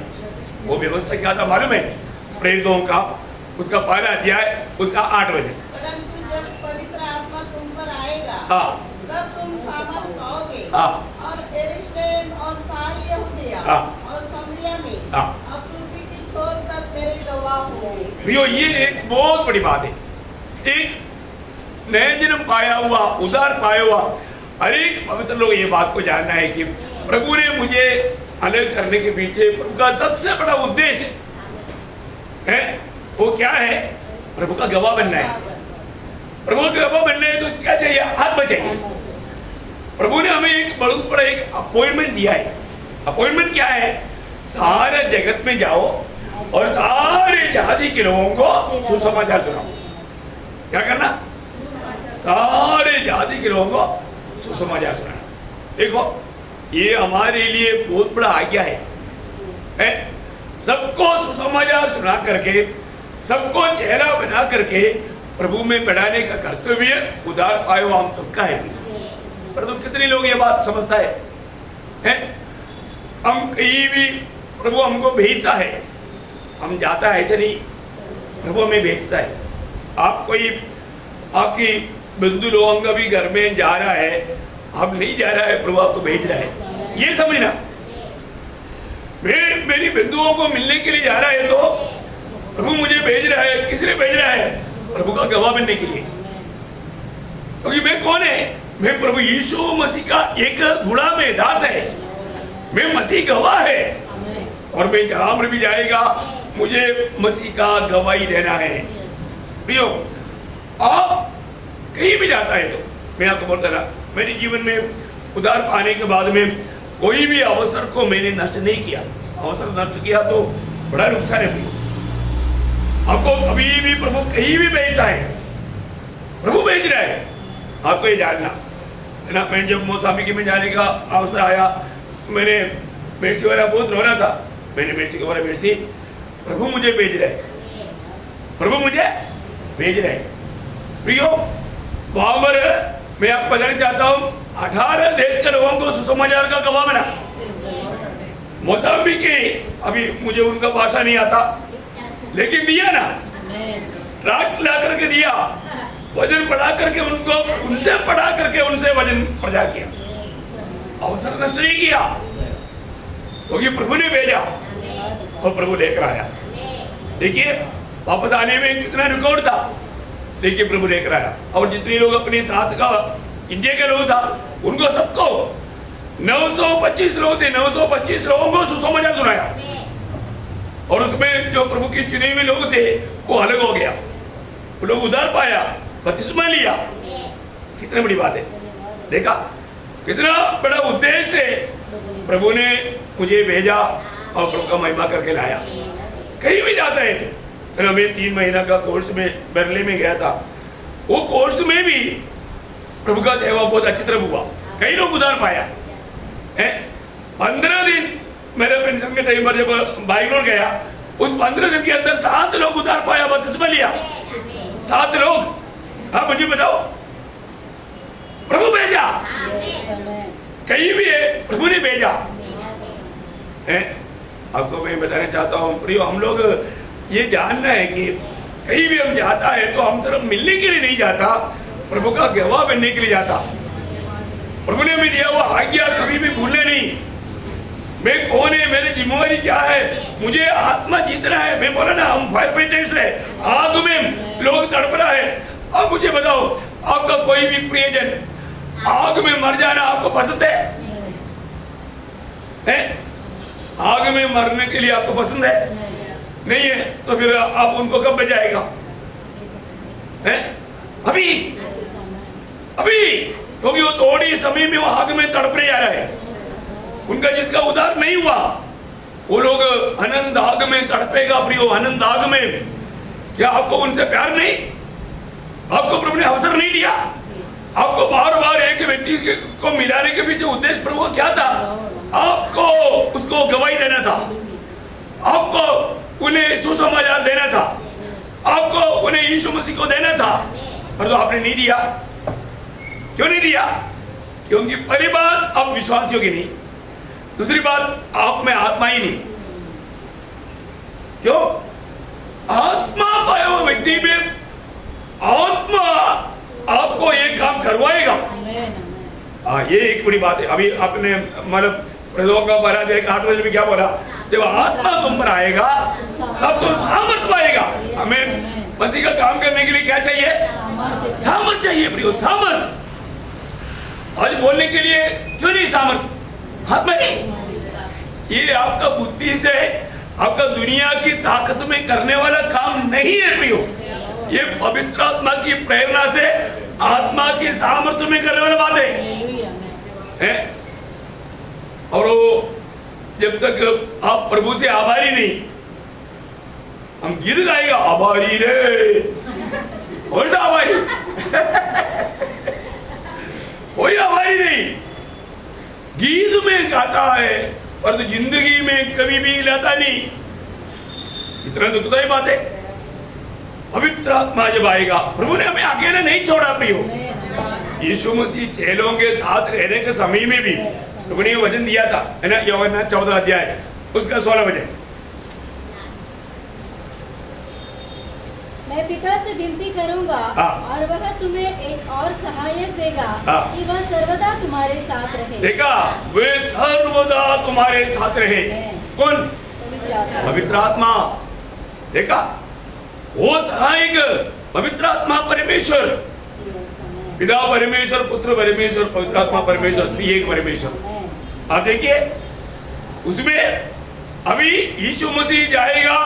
वो व्यवस्था क्या था मालूम है? प्रेरितों का उसका 1 अध्याय उसका 8 वचन।
परंतु जब पवित्र आत्मा तुम पर आएगा, तब तुम सामर्थ पाओगे, और यरूशलेम और सारी यहूदिया और सामरिया में और पृथ्वी की छोर तक मेरे गवाह होंगे।
ये एक बहुत बड़ी बात है। एक नए जन्म पाया हुआ, उद्धार पाया हुआ हर एक पवित्र लोग ये बात को जानना है कि प्रभु ने मुझे अलग करने के पीछे प्रभु का सबसे बड़ा उद्देश्य है। वो क्या है? प्रभु का गवाह बनना है। प्रभु का गवाह बनना है तो क्या चाहिए? आत्मा चाहिए। प्रभु ने हमें एक बहुत बड़ा एक अपॉइंटमेंट दिया है। अपॉइंटमेंट क्या है? सारे जगत में जाओ और सारे जाति के लोगों को सुसमाचार सुनाओ। क्या करना? सारे जाति के लोगों को सुसमाचार सुनाना। देखो, ये हमारे लिए बहुत बड़ा आज्ञा है। सबको सुसमाचार सुना करके, सबको चेहरा बना करके प्रभु में बढ़ाने का कर्तव्य उद्धार पाए हुआ हम सबका है। परंतु कितने लोग ये बात समझता है? हम कहीं भी प्रभु हमको भेजता है, हम जाता है ऐसे नहीं, प्रभु हमें भेजता है। आप कोई आपकी बंधु लोगों का भी घर में जा रहा है, आप नहीं जा रहा है, प्रभु आपको भेज रहा है। ये समझना, मैं मेरी बंधुओं को मिलने के लिए जा रहा है तो प्रभु मुझे भेज रहा है। किस लिए भेज रहा है? प्रभु का गवाह बनने के लिए। क्योंकि मैं कौन है? मैं प्रभु यीशु मसीह का एक गुलाम है, दास है। मैं मसीह गवाह है, और मैं जहां पर भी जाएगा मुझे मसीह का गवाही देना है। प्रियो, आप कहीं भी जाता है तो मैं आपको बोलता रहा, मेरे जीवन में उद्धार पाने के बाद में कोई भी अवसर को मैंने नष्ट नहीं किया। अवसर नष्ट किया तो बड़ा नुकसान है। आपको कभी भी प्रभु कहीं भी भेजता है, प्रभु भेज रहा है, आपको ये जानना है ना। मैं जब मोसाबिकी में जाने का अवसर आया, मैंने मेर्सी वाला बहुत रो रहा था। मैंने मेर्सी को बोला, मेर्सी प्रभु मुझे भेज रहे, प्रभु मुझे भेज रहे। प्रियो, वहां पर मैं आपको बताना चाहता हूँ, 18 देश के लोगों को सुसमाचार का गवाह बना। मोसाबिकी, अभी मुझे उनका भाषा नहीं आता, लेकिन दिया ना, राग ला करके दिया, वजन बढ़ा करके उनको, उनसे पढ़ा करके उनसे वजन प्रचार किया। अवसर नष्ट नहीं किया, क्योंकि प्रभु ने भेजा और प्रभु लेकर आया। देखिए, वापस आने में कितना रिकॉर्ड था, देखिए प्रभु लेकर आया। और जितने लोग अपने साथ का इंडिया के लोग था, उनको सबको 925 लोग थे, 925 लोगों को सुसमाचार सुनाया। और उसमें जो प्रभु के चुने हुए लोग थे वो अलग हो गया, वो लोग उद्धार पाया। बपतिस्मा लिया। कितनी बड़ी बात है, देखा कितना बड़ा उद्देश्य है। प्रभु ने मुझे भेजा और प्रभु का महिमा करके लाया। कहीं भी जाता है ना, मैं 3 महीना का कोर्स में बर्लिन में गया था। वो कोर्स में भी प्रभु का सेवा बहुत अच्छी तरह हुआ, कई लोग उधार पाया है। 15 दिन मेरे पेंशन के टाइम पर जब बैंगलोर गया, उस 15 दिन के अंदर 7 लोग उधार पाया, बपतिस्मा लिया। 7 लोग। हाँ मुझे बताओ, प्रभु भेजा, कहीं भी है प्रभु ने भेजा है। आपको मैं बताना चाहता हूँ प्रियो, हम लोग ये जानना है कि कहीं भी हम जाता है तो हम सिर्फ मिलने के लिए नहीं जाता, प्रभु का गवाह बनने के लिए जाता। प्रभु ने भी दिया हुआ आज्ञा कभी भी भूलने नहीं। मैं कौन है, मेरी जिम्मेवारी क्या है, मुझे आत्मा जीतना है। मैं बोला ना, हम फायर फाइटर्स है, आग में लोग तड़प रहा है। अब मुझे बताओ, आपका कोई भी प्रियजन आग में मर जाना आपको पसंद है? आग में मरने के लिए आपको पसंद है? नहीं है, तो फिर आप उनको कब बचाएगा? अभी अभी, क्योंकि वो थोड़ी समय में वो आग में तड़पने जा रहा है। उनका जिसका उद्धार नहीं हुआ, वो लोग अनंत आग में तड़पेगा प्रियो, अनंत आग में। क्या आपको उनसे प्यार नहीं? आपको प्रभु ने अवसर नहीं दिया? आपको बार बार एक व्यक्ति को मिलाने के पीछे उद्देश्य प्रभु का क्या था? आपको उसको गवाही देना था, आपको उन्हें सुसमाचार देना था, आपको उन्हें यीशु मसीह को देना था, पर तो आपने नहीं दिया। क्यों नहीं दिया? क्योंकि पहली बात आप विश्वासियों की नहीं, दूसरी बात आप में आत्मा ही नहीं। क्यों? आत्मा पाया हुआ व्यक्ति में आत्मा आपको एक काम करवाएगा। ये एक बड़ी बात है। अभी आपने मतलब प्रलोक का पढ़ा, 8 बजे में क्या बोला? जब आत्मा तुम पर आएगा तब तुम सामर्थ पाएगा। हमें मसीह का काम करने के लिए क्या चाहिए? सामर्थ चाहिए प्रियो, सामर्थ। आज बोलने के लिए क्यों नहीं सामर्थ? हाथ में नहीं। ये आपका बुद्धि से, आपका दुनिया की ताकत में करने वाला काम नहीं है प्रियो। ये पवित्र आत्मा की प्रेरणा से, आत्मा की सामर्थ्य में करने वाला बात है। और वो जब तक आप प्रभु से आभारी नहीं, हम गीत गाएगा आभारी रे, और सा आभारी कोई आभारी नहीं। गीत में गाता है पर तो जिंदगी में कभी भी लाता नहीं। इतना दुखदाई बात है। पवित्र आत्मा जब आएगा, प्रभु ने हमें अकेले नहीं छोड़ा प्रियो। यीशु मसीह चेलों के साथ रहने के समय में भी प्रभु ने वचन दिया था, है ना, यूहन्ना 14 अध्याय उसका 16 वचन।
मैं पिता से विनती करूंगा और वह तुम्हें एक और सहायक देगा कि वह सर्वदा तुम्हारे साथ रहे।
देखा, वे सर्वदा तुम्हारे साथ रहे। कौन? पवित्र आत्मा। देखा, वो सहायक पवित्र आत्मा परमेश्वर, पिता परमेश्वर, पुत्र परमेश्वर, पवित्र आत्मा परमेश्वर, एक परमेश्वर। आप देखिए, उसमें अभी यीशु मसीह जाएगा,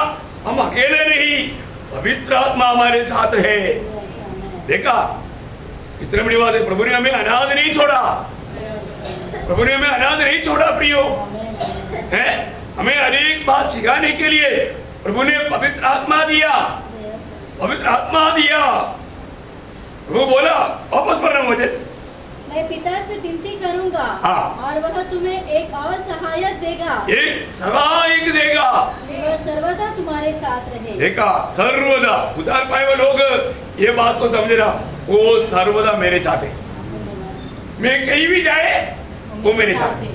हम अकेले नहीं, पवित्र आत्मा हमारे साथ है। देखा, इतनी बड़ी बात है। प्रभु ने हमें अनाथ नहीं छोड़ा, प्रभु ने हमें अनाथ नहीं छोड़ा प्रियो, है। हमें अनेक बात सिखाने के लिए प्रभु ने पवित्र आत्मा दिया, पवित्र आत्मा दिया। वो बोला, वापस पढ़ना मुझे।
मैं पिता से विनती करूंगा और वह तुम्हें एक और सहायक देगा,
एक सहायक देगा,
वह सर्वदा तुम्हारे साथ रहे।
देखा, सर्वदा। उधार पाए हुए लोग ये बात को समझ रहा, वो सर्वदा मेरे साथ है। मैं कहीं भी जाए वो मेरे साथ है।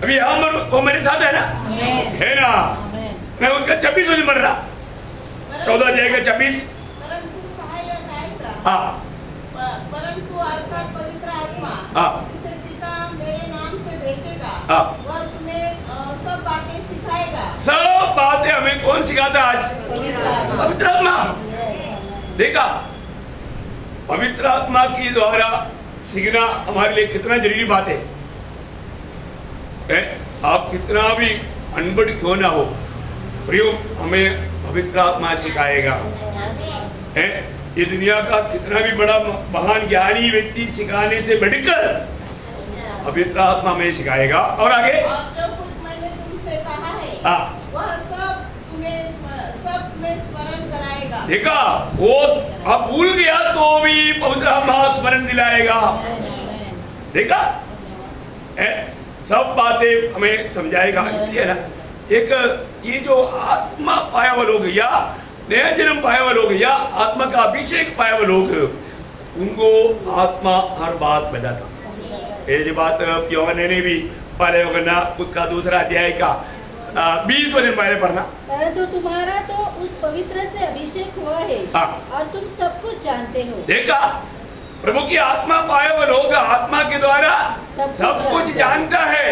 अभी यहाँ वो मेरे साथ है ना, है ना। मैं उसका 26 वचन पढ़ रहा, 14 अध्याय का 26।
परंतु सहायक आएगा,
हाँ,
परंतु अर्थात पवित्र आत्मा, जिसे पिता मेरे नाम से भेजेगा, वह तुम्हें सब बातें सिखाएगा।
सब बातें हमें कौन सिखाता आज? पवित्र आत्मा। देखा, पवित्र आत्मा की द्वारा सीखना हमारे लिए कितना जरूरी बात है। आप कितना भी अनपढ़ क्यों ना हो, प्रियो, हमें पवित्र आत्मा सिखाएगा। ये दुनिया का कितना भी बड़ा महान ज्ञानी व्यक्ति सिखाने से बढ़कर पवित्र आत्मा में सिखाएगा। और आगे
और जो कुछ मैंने तुमसे कहा है
हाँ।
वह सब तुम्हें स्मरण कराएगा।
देखा, वो अब भूल गया तो भी पवित्र आत्मा स्मरण दिलाएगा। देखा, सब बातें हमें समझाएगा। इसलिए ना एक ये जो आत्मा पाया हुआ लोग या नया जन्म पाया हुआ लोग या आत्मा का अभिषेक पाया हुआ लोग, उनको आत्मा हर बात बताता। ये जो बात यूहन्ना ने भी पहले योहन्ना उसका 2 अध्याय का 20 वचन पहले पढ़ना।
परंतु तुम्हारा तो उस पवित्र से अभिषेक हुआ है और तुम सब कुछ जानते हो।
देखा, प्रभु की आत्मा पाए हुए लोग आत्मा के द्वारा सब कुछ जानता है,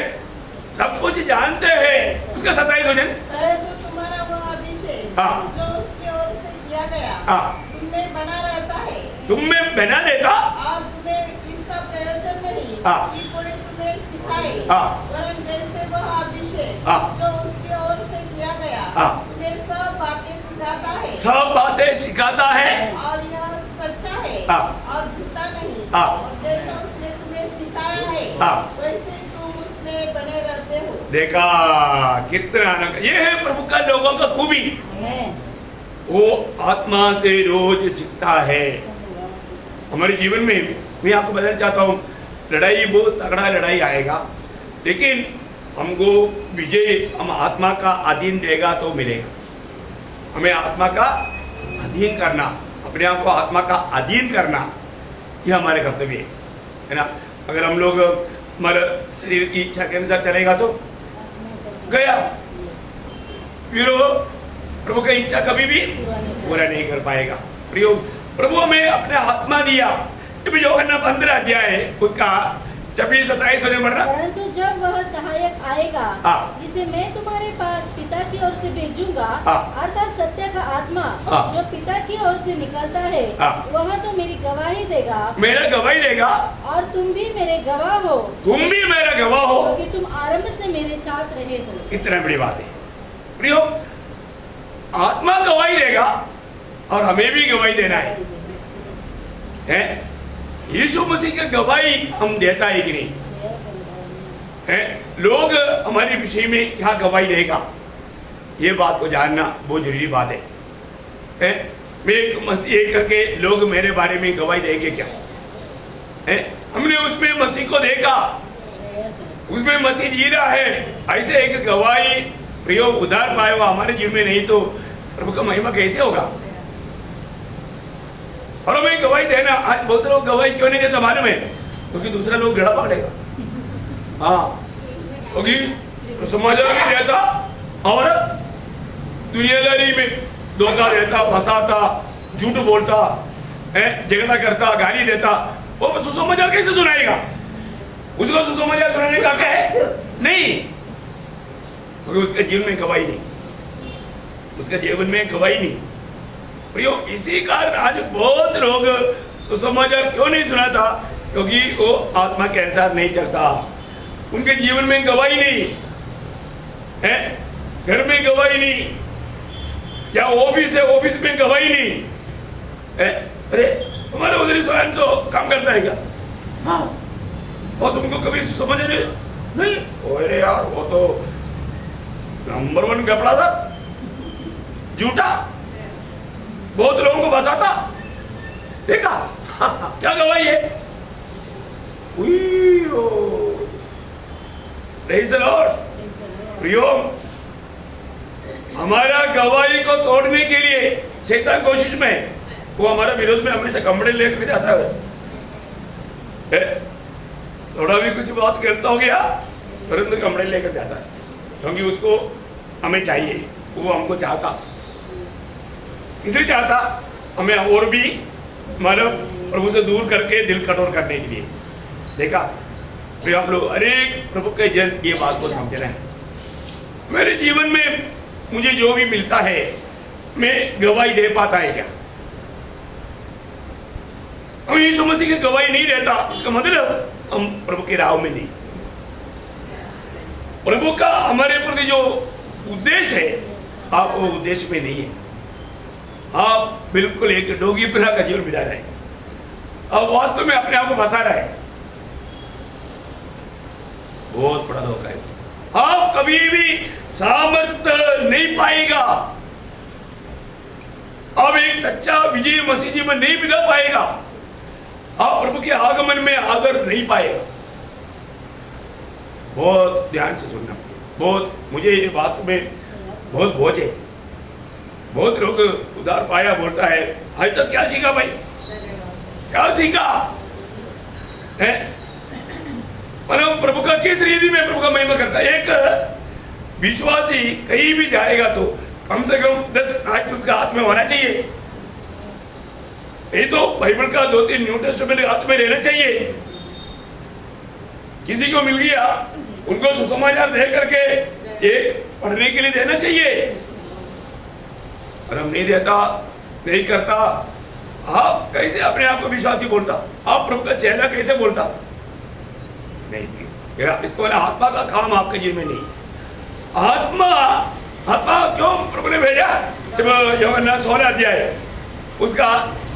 सब कुछ जानते हैं। उसका 27 वचन,
परंतु तुम्हारा वह अभिषेक जो उसकी ओर से किया गया तुम्हें बना रहता है,
तुम्हें बना देता
और तुम्हें इसका प्रयोजन नहीं कि कोई तुम्हें सिखाए, वरन जैसे वह अभिषेक जो उसकी ओर से किया गया तुम्हें सब बातें सिखाता है,
सब बातें सिखाता है,
और यह सच्चा है और झूठा नहीं। जैसा उसने तुम्हें सिखाया है वैसे तुम उसमें बने रहते हो।
देखा कितना आनंद। ये है प्रभु का लोगों का खूबी, वो आत्मा से रोज सीखता है। हमारे जीवन में मैं आपको बताना चाहता हूँ, लड़ाई बहुत तगड़ा लड़ाई आएगा, लेकिन हमको विजय हम आत्मा का अधीन रहेगा तो मिलेगा। हमें आत्मा का अधीन करना, अपने आप को आत्मा का अधीन करना, यह हमारे कर्तव्य है ना। अगर हम लोग हमारे शरीर की इच्छा के अनुसार चलेगा तो गया, फिर प्रभु की इच्छा कभी भी पूरा नहीं कर पाएगा। प्रभु हमें अपने आत्मा दिया। यूहन्ना 15 अध्याय उसका 26-27 वचन पढ़ना।
परंतु जब वह सहायक आएगा जिसे मैं तुम्हारे पास पिता की ओर से भेजूंगा, अर्थात सत्य का आत्मा जो पिता की ओर से निकलता है, वह तो मेरी गवाही देगा,
मेरा गवाही देगा,
और तुम भी मेरे गवाह हो,
तुम भी मेरा गवाह हो,
क्योंकि तुम आरंभ से मेरे साथ रहे हो।
इतना बड़ी बात है प्रियो, आत्मा गवाही देगा और हमें भी गवाही देना है। यीशु मसीह की गवाही हम देता है कि नहीं है? लोग हमारे विषय में क्या गवाही देगा, ये बात को जानना बहुत जरूरी बात है? मैं एक मसीह करके लोग मेरे बारे में गवाही देंगे क्या है? हमने उसमें मसीह को देखा, उसमें मसीह जी रहा है, ऐसे एक गवाही प्रयोग उधार पाए हुआ हमारे जीवन में नहीं तो प्रभु का महिमा कैसे होगा? और हमें गवाही देना, आज बहुत लोग गवाही क्यों नहीं देता मालूम है? क्योंकि दूसरा लोग गड़ा पकड़ेगा। हाँ, क्योंकि समाचार में रहता और दुनियादारी में धोखा देता, फंसाता, झूठ बोलता है, झगड़ा करता, गाली देता, वो सुसमाचार कैसे सुनाएगा? उसको सुसमाचार सुनाने का क्या है? नहीं, क्योंकि उसके जीवन में गवाही नहीं, उसके जीवन में गवाही नहीं। प्रियो, इसी कारण आज बहुत लोग सुसमाचार क्यों नहीं सुनाता? क्योंकि वो आत्मा के अनुसार नहीं चलता, उनके जीवन में गवाही नहीं है, घर में गवाही नहीं, या ऑफिस है ऑफिस में गवाही नहीं है। अरे तुम्हारे उधर स्वयं तो काम करता है क्या? हाँ, और तुमको कभी समझ नहीं? अरे यार वो तो नंबर 1 कपड़ा था, झूठा, बहुत लोगों को फंसाता। देखा क्या गवाही है? Praise the Lord. प्रियो, हमारा गवाही को तोड़ने के लिए शैतान कोशिश में, वो हमारा विरोध में हमेशा कमरे लेकर जाता है। थोड़ा भी कुछ बात करता हो गया तुरंत कमरे लेकर जाता है, क्योंकि उसको हमें चाहिए, वो हमको चाहता, इसलिए चाहता हमें और भी मतलब प्रभु से दूर करके दिल कठोर करने के लिए। देखा फिर आप लोग अनेक प्रभु के जन ये बात को समझ रहे हैं, मेरे जीवन में मुझे जो भी मिलता है मैं गवाही दे पाता है क्या? हम यीशु मसीह की गवाही नहीं देता, इसका मतलब हम प्रभु के राह में नहीं। प्रभु का हमारे प्रति जो उद्देश्य है, आप वो उद्देश्य में नहीं है। आप बिल्कुल एक डोगी प्रथा का जीवन बिता रहे हैं, अब वास्तव में अपने आप को फंसा रहे हैं। बहुत बड़ा धोखा है। आप कभी भी सामर्थ्य नहीं पाएगा, अब एक सच्चा विजय मसीह जी में नहीं बिता पाएगा, आप प्रभु के आगमन में आदर नहीं पाएगा। बहुत ध्यान से सुनना, बहुत मुझे ये बात में बहुत बोझ है। बहुत लोग उधार पाया बोलता है, आज तक क्या सीखा भाई, क्या सीखा है? परम प्रभु का किस रीति में प्रभु का महिमा करता है? एक विश्वासी कहीं भी जाएगा तो कम से कम 10 आयत उसका हाथ में होना चाहिए। ये तो बाइबल का 2-3 न्यू टेस्टामेंट हाथ में लेना चाहिए। किसी को मिल गया, उनको सुसमाचार दे करके एक पढ़ने के लिए देना चाहिए। और हम नहीं देता, नहीं करता, आप कैसे अपने आप को विश्वासी बोलता? आप प्रभु का चेहरा कैसे बोलता? नहीं, इसको आत्मा का काम आपके जीवन में नहीं। आत्मा क्यों प्रभु ने भेजा? जब यूहन्ना 16 अध्याय उसका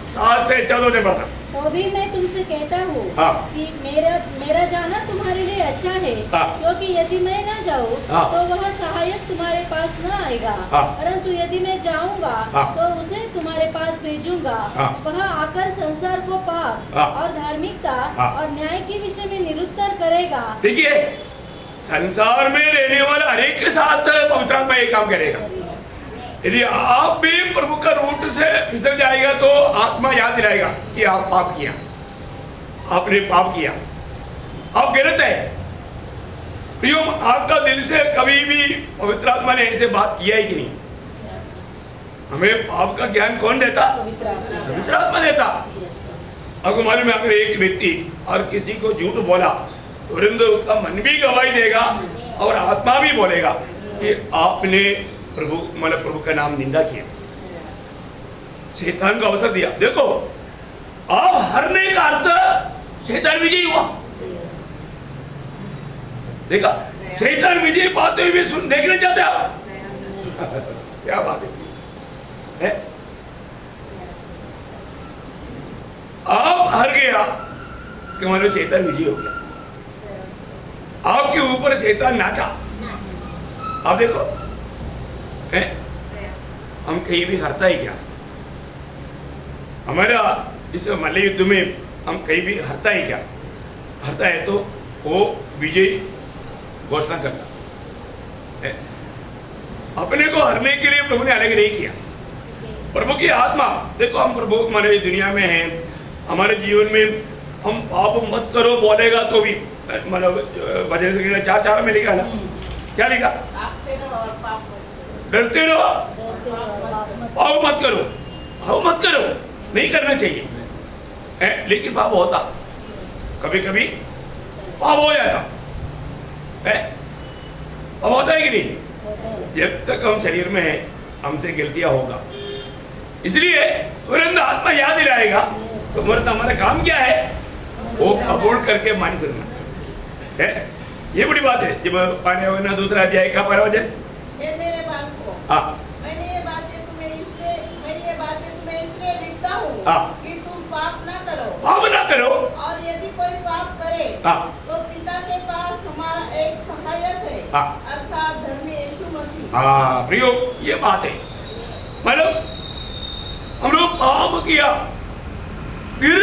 7 से 14 पढ़ना।
तो भी मैं तुमसे कहता हूँ कि मेरा जाना तुम्हारे लिए अच्छा है, क्योंकि यदि मैं न जाऊँ तो वह सहायक तुम्हारे पास न आएगा, परंतु यदि मैं जाऊँगा तो उसे तुम्हारे पास भेजूंगा। वह आकर संसार को पाप और धार्मिकता और न्याय के विषय में निरुत्तर करेगा।
देखिए, संसार में रहने वाला हरेक के साथ पवित्र आत्मा एक काम करेगा। यदि आप भी प्रभु का रूट से फिसल जाएगा तो आत्मा याद दिलाएगा कि आप पाप किया, आपने पाप किया, आप गलत है। प्रियो, आपका दिल से कभी भी पवित्र आत्मा ने ऐसे बात किया है कि नहीं? हमें पाप का ज्ञान कौन देता? पवित्र आत्मा देता। आपको मालूम है, अगर एक व्यक्ति और किसी को झूठ बोला, तुरंत उसका मन भी गवाही देगा और आत्मा भी बोलेगा कि आपने प्रभु का नाम निंदा किया, शैतान को अवसर दिया। देखो, आप हरने का अर्थ शैतान विजयी हुआ। देखा, शैतान विजयी पाते हुए देखना चाहते आप? क्या बात है? आप हर गया कि मतलब शैतान विजयी हो गया, आपके ऊपर शैतान नाचा। आप देखो, हम कहीं भी हारता है क्या? हमारा इस मल्ल युद्ध में हम कहीं भी हारता है क्या? हारता है तो वो विजय घोषणा करना है। अपने को हरने के लिए प्रभु ने अलग नहीं किया। प्रभु की आत्मा, देखो, हम प्रभु हमारे दुनिया में हैं, हमारे जीवन में हम पाप मत करो बोलेगा तो भी, मतलब भजन से 4:4 में लिखा ना, क्या लिखा? डरते रहो, पाप मत करो, पाप मत करो, नहीं करना चाहिए। लेकिन पाप होता, कभी कभी पाप हो जाता है। पाप होता है कि नहीं? जब तक हम शरीर में है, हमसे गलतियां होगा, इसलिए तुरंत आत्मा याद दिलाएगा। तो हमारा काम क्या है? वो कबूल करके मान करना है। ये बड़ी बात है। जब पाने होगा ना 2 अध्याय का 12 वचन,
मेरे बालकों, मैं ये बातें तुम्हें इसलिए लिखता हूँ कि तुम पाप ना करो। और यदि कोई पाप करे तो पिता के पास हमारा एक सहायक है, अर्थात धर्मी यीशु मसीह।
प्रियो, ये बात है। मतलब हम लोग पाप किया, गिर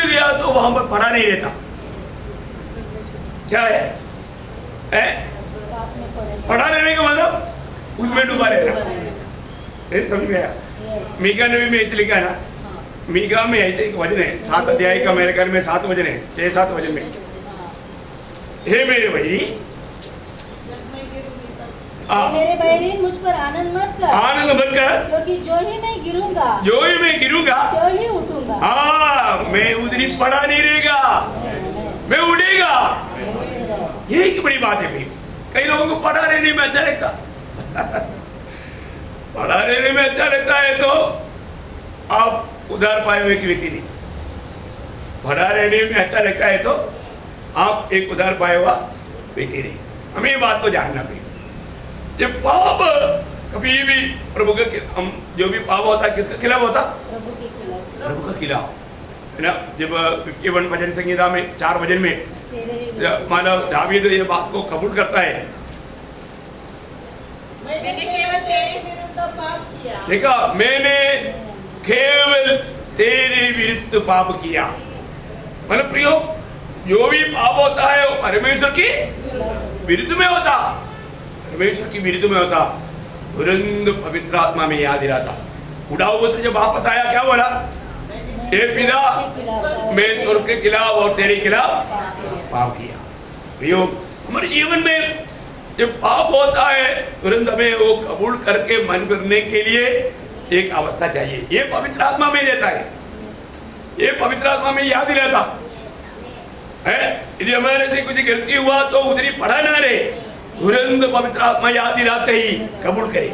गया तो वहां पर पड़ा नहीं रहता। क्या है? पड़ा रहने का मतलब उसमें डूबा रहना। समझ गया? मीका नबी में ऐसे लिखा है ना, मीका में ऐसे एक वचन है, 7 अध्याय का, मेरे घर में 7 वचन है, 6-7 वचन में, हे मेरे भाई,
मेरे बैरीन मुझ पर आनंद मत कर, क्योंकि जो ही मैं गिरूंगा
त्यों
ही उठूंगा।
मैं उधरी पड़ा नहीं रहेगा, मैं उड़ेगा। यही की बड़ी बात है भाई। कई लोगों को पड़ा रहने में अच्छा लगता पड़ा रहने में अच्छा लगता है तो आप उधार पाए हुए की व्यक्ति नहीं। पड़ा रहने में अच्छा लगता है तो आप एक उधार पाए हुआ व्यक्ति नहीं। हमें ये बात को जानना पड़ेगा। जब पाप कभी भी प्रभु के हम जो भी पाप होता है किसके खिलाफ होता?
प्रभु के खिलाफ।
प्रभु के खिलाफ, है ना। जब 51 भजन संहिता में 4 भजन में मानव दावीद ये बात को कबूल करता है,
मैंने केवल तेरे विरुद्ध पाप किया।
देखा, मैंने केवल तेरे विरुद्ध पाप किया। मतलब प्रियो, जो भी पाप होता है वो परमेश्वर की विरुद्ध में होता, परमेश्वर की विरुद्ध में होता। तुरंत पवित्र आत्मा में याद दिलाता। उड़ा हुआ तो जब वापस आया क्या बोला? हे पिता, मैं स्वर्ग के खिलाफ और तेरे खिलाफ पाप किया। प्रियो, हमारे जीवन में जब पाप होता है तुरंत हमें वो कबूल करके मन करने के लिए एक अवस्था चाहिए। ये पवित्र आत्मा में देता है, ये पवित्र आत्मा में याद दिलाता है। यदि हमारे से कुछ गलती हुआ तो उधरी पढ़ा ना रहे, तुरंत पवित्र आत्मा याद दिलाते ही कबूल करे।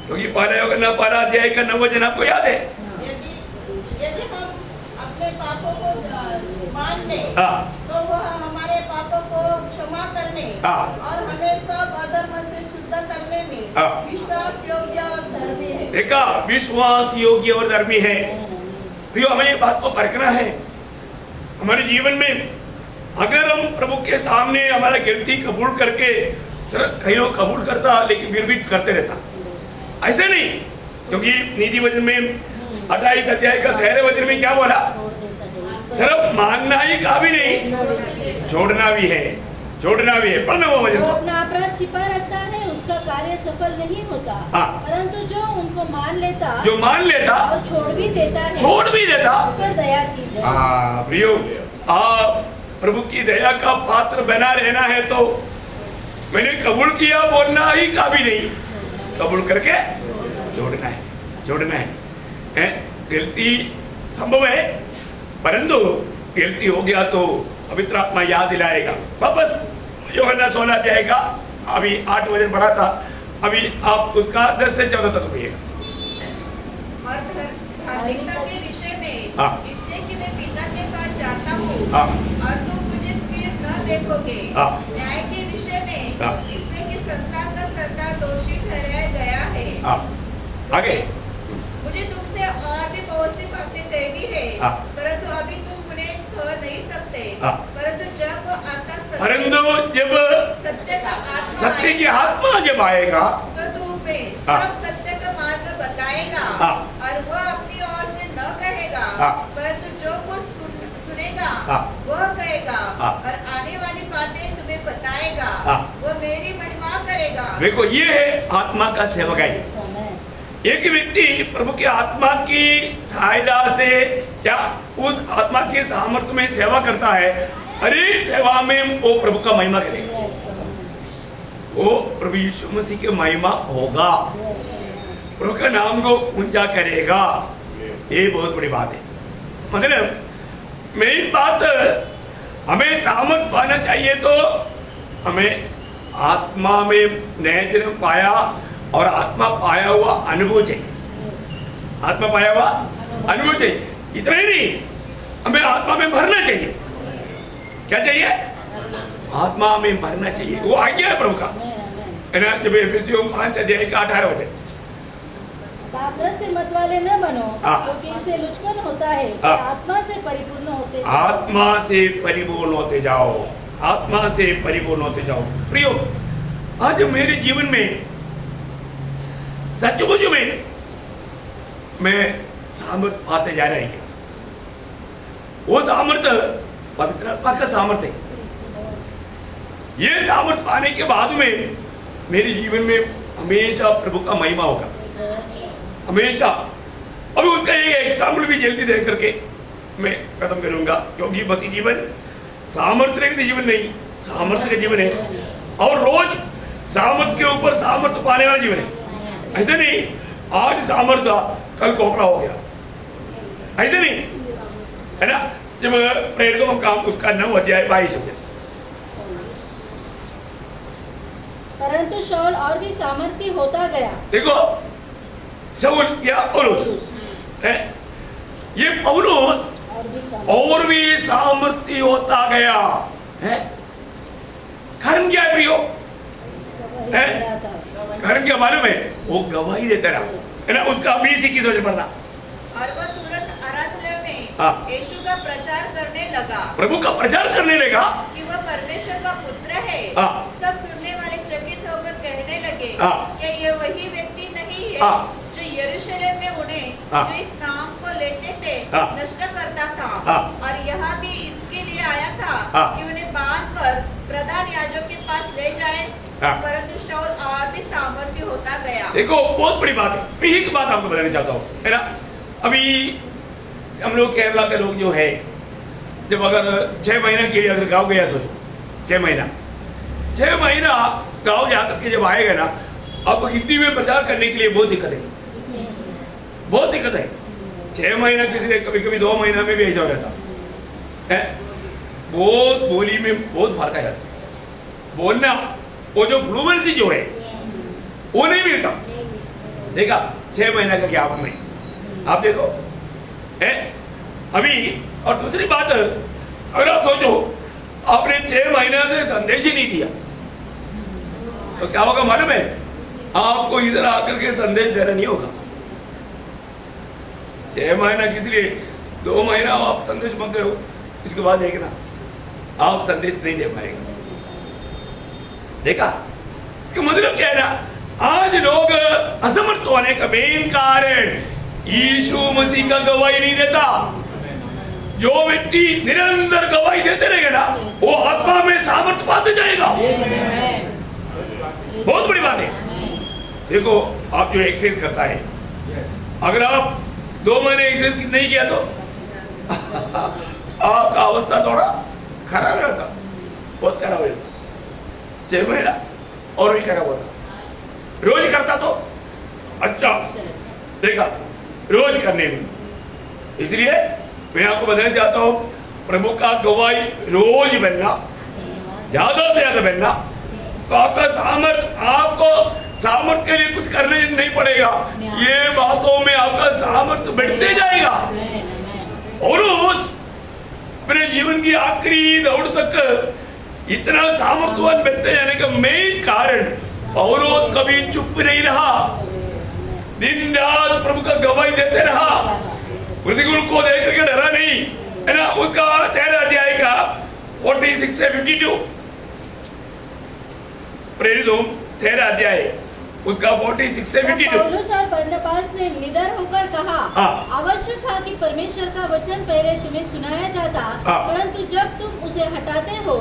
क्योंकि पहला अध्याय का 9 वचन आपको याद है।
यदि हम अपने पापों को मान लें तो वह हमारे पापों को क्षमा करने और हमें सब अधर्म से शुद्ध करने में विश्वास योग्य और धर्मी है।
देखा, विश्वास योग्य और धर्मी है। प्रियो, हमें ये बात को परखना है हमारे जीवन में। अगर हम प्रभु के सामने हमारा गलती कबूल करके कहीं कबूल करता लेकिन फिर भी करते रहता, ऐसे नहीं। क्योंकि नीति वचन में 28 अध्याय का 13 वचन में क्या बोला? सिर्फ मानना ही काफी नहीं, छोड़ना भी है, छोड़ना भी है। पढ़ना वो वचन।
जो अपना अपराध छिपा रखता है उसका कार्य सफल नहीं होता, परंतु जो उनको मान लेता और छोड़ भी देता है, उस पर दया की जाए।
प्रियो, आप प्रभु की दया का पात्र बना रहना है तो मैंने कबूल किया बोलना ही काफी नहीं, कबूल करके छोड़ना है, छोड़ना है। गलती संभव है, परंतु गलती हो गया तो पवित्र आत्मा याद दिलाएगा। वापस यूहन्ना 16 जाएगा, अभी 8 वचन पढ़ा था, अभी आप उसका 10 से 14 तक पढ़िएगा।
और धार्मिकता के विषय में इसलिए कि मैं पिता के पास जाता हूँ और तुम मुझे फिर न देखोगे। न्याय के विषय में इसलिए कि संसार का सरदार दोषी ठहराया गया है।
आगे
मुझे तुमसे और भी बहुत सी बातें कहनी है, परंतु अभी तुम उन्हें सह नहीं सकते। परंतु जब
सत्य की आत्मा जब आएगा
तो तुम्हें सब सत्य का मार्ग बताएगा। और वह अपनी ओर से न कहेगा, परंतु जो कुछ सुनेगा वह कहेगा और आने वाली बातें तुम्हें बताएगा। वो मेरी महिमा करेगा।
देखो, ये है आत्मा का सेवकाई। एक व्यक्ति प्रभु की आत्मा की सहायता से क्या उस आत्मा के सामर्थ्य में सेवा करता है, अरे सेवा में वो प्रभु का महिमा करेगा, वो प्रभु यीशु मसीह की महिमा होगा, प्रभु का नाम को ऊंचा करेगा। ये बहुत बड़ी बात है। मतलब मेन बात, हमें सामर्थ पाना चाहिए तो हमें आत्मा में नया जन्म पाया और आत्मा पाया हुआ अनुभव चाहिए, आत्मा पाया हुआ अनुभव चाहिए। इतना ही नहीं, हमें आत्मा में भरना चाहिए। क्या चाहिए? आत्मा में भरना चाहिए। वो आज्ञा है प्रभु का, है ना। जब एफेसियों 5 अध्याय का 18 वचन,
कागज से मत वाले न बनो, क्योंकि इससे लुचपन होता है। आत्मा से परिपूर्ण होते जाओ,
आत्मा से परिपूर्ण होते जाओ, आत्मा से परिपूर्ण होते जाओ। प्रियो, आज मेरे जीवन में सचमुच में मैं सामर्थ्य पाते जा रहे हैं। वो सामर्थ्य पवित्र आत्मा का सामर्थ्य है। ये सामर्थ्य पाने के बाद में मेरे जीवन में हमेशा प्रभु का महिमा होगा, हमेशा। अभी उसका एक एग्जाम्पल भी जल्दी देख करके मैं खत्म करूंगा, क्योंकि मसीह जीवन सामर्थ्य का जीवन नहीं, सामर्थ्य का जीवन है। और रोज सामर्थ्य के ऊपर सामर्थ्य पाने वाला जीवन है। ऐसे नहीं आज सामर्थ्य कल कोपड़ा हो गया, ऐसे नहीं, है ना। जब प्रेरितों का काम उसका 9 अध्याय 22 वचन,
परंतु शाऊल और भी सामर्थी होता गया।
देखो, शाऊल या पौलुस है, ये पौलुस और भी सामर्थी होता गया है। कारण क्या है प्रियो? कारण क्या मालूम है, वो गवाही देता रहा है ना, उसका 20-21 वजह पढ़ना।
और वह तुरंत आराधनालय
हाँ।
में यीशु का प्रचार करने लगा,
प्रभु का प्रचार करने लगा
कि वह परमेश्वर का पुत्र है।
हाँ।
सब सुनने वाले चकित होकर कहने लगे
हाँ।
कि ये वही व्यक्ति नहीं है
हाँ।
जो यरूशलेम में उन्हें
हाँ।
जो इस नाम को लेते थे
हाँ।
नष्ट करता था।
हाँ।
और यहाँ भी इसके लिए आया था
हाँ।
कि उन्हें बांधकर प्रधान याजक के पास ले जाए।
हाँ।
परंतु शाऊल और भी सामर्थ्य होता गया।
देखो बहुत बड़ी बात है, मैं एक बात आपको बताना चाहता हूँ, है ना। अभी हम लोग केरला के लोग जो है, जब अगर 6 महीना के लिए अगर गाँव गया, सोचो 6 महीना गाँव जाकर के जब आएगा ना, आपको हिंदी में प्रचार करने के लिए बहुत दिक्कत है। 6 महीना किसी ने कभी 2 महीना में भी ऐसा हो जाता है। बहुत बोली में बहुत फर्क आ जाता, बोलना वो जो फ्लुएंसी जो है वो नहीं मिलता। देखा 6 महीना का गैप में आप देखो है अभी। और दूसरी बात, अगर आप सोचो आपने 6 महीना से संदेश ही नहीं दिया तो क्या होगा मालूम है, आपको इधर आकर के संदेश देना नहीं होगा। 6 महीना किस लिए, 2 महीना आप संदेश मत करो, इसके बाद देखना आप संदेश नहीं दे पाएगा। देखा कि मतलब क्या है ना, आज लोग असमर्थ होने का मेन कारण यीशु मसीह का गवाही नहीं देता। जो व्यक्ति निरंतर गवाही देते रहेगा ना, वो आत्मा में सामर्थ पाते जाएगा। बहुत बड़ी बात है। देखो आप जो एक्सरसाइज करता है, अगर आप 2 महीने एक्सरसाइज नहीं किया तो आपका अवस्था थोड़ा खराब रहता, बहुत खराब हो जाता। 6 महीना और भी खराब होता। रोज करता तो अच्छा, देखा रोज करने में। इसलिए मैं आपको बताना चाहता हूं, प्रभु का गवाही रोज बनना, ज्यादा से ज्यादा बनना, तो आपका आपको सामर्थ के लिए कुछ करने नहीं पड़ेगा। ये बातों में आपका सामर्थ बढ़ते जाएगा और उस अपने जीवन की आखिरी दौड़ तक इतना सामर्थ्यवान बनते जाने का मेन कारण पौलुस कभी चुप नहीं रहा, दिन रात प्रभु का गवाही देते रहा, प्रतिकूल को देख करके डरा नहीं, है ना। उसका 13 अध्याय का 46 से 52 प्रेरित 13 अध्याय उसका 46 से 52।
पौलुस और बरनबास ने निडर होकर कहा, आवश्यक था कि परमेश्वर का वचन पहले तुम्हें सुनाया जाता, परंतु जब तुम उसे हटाते हो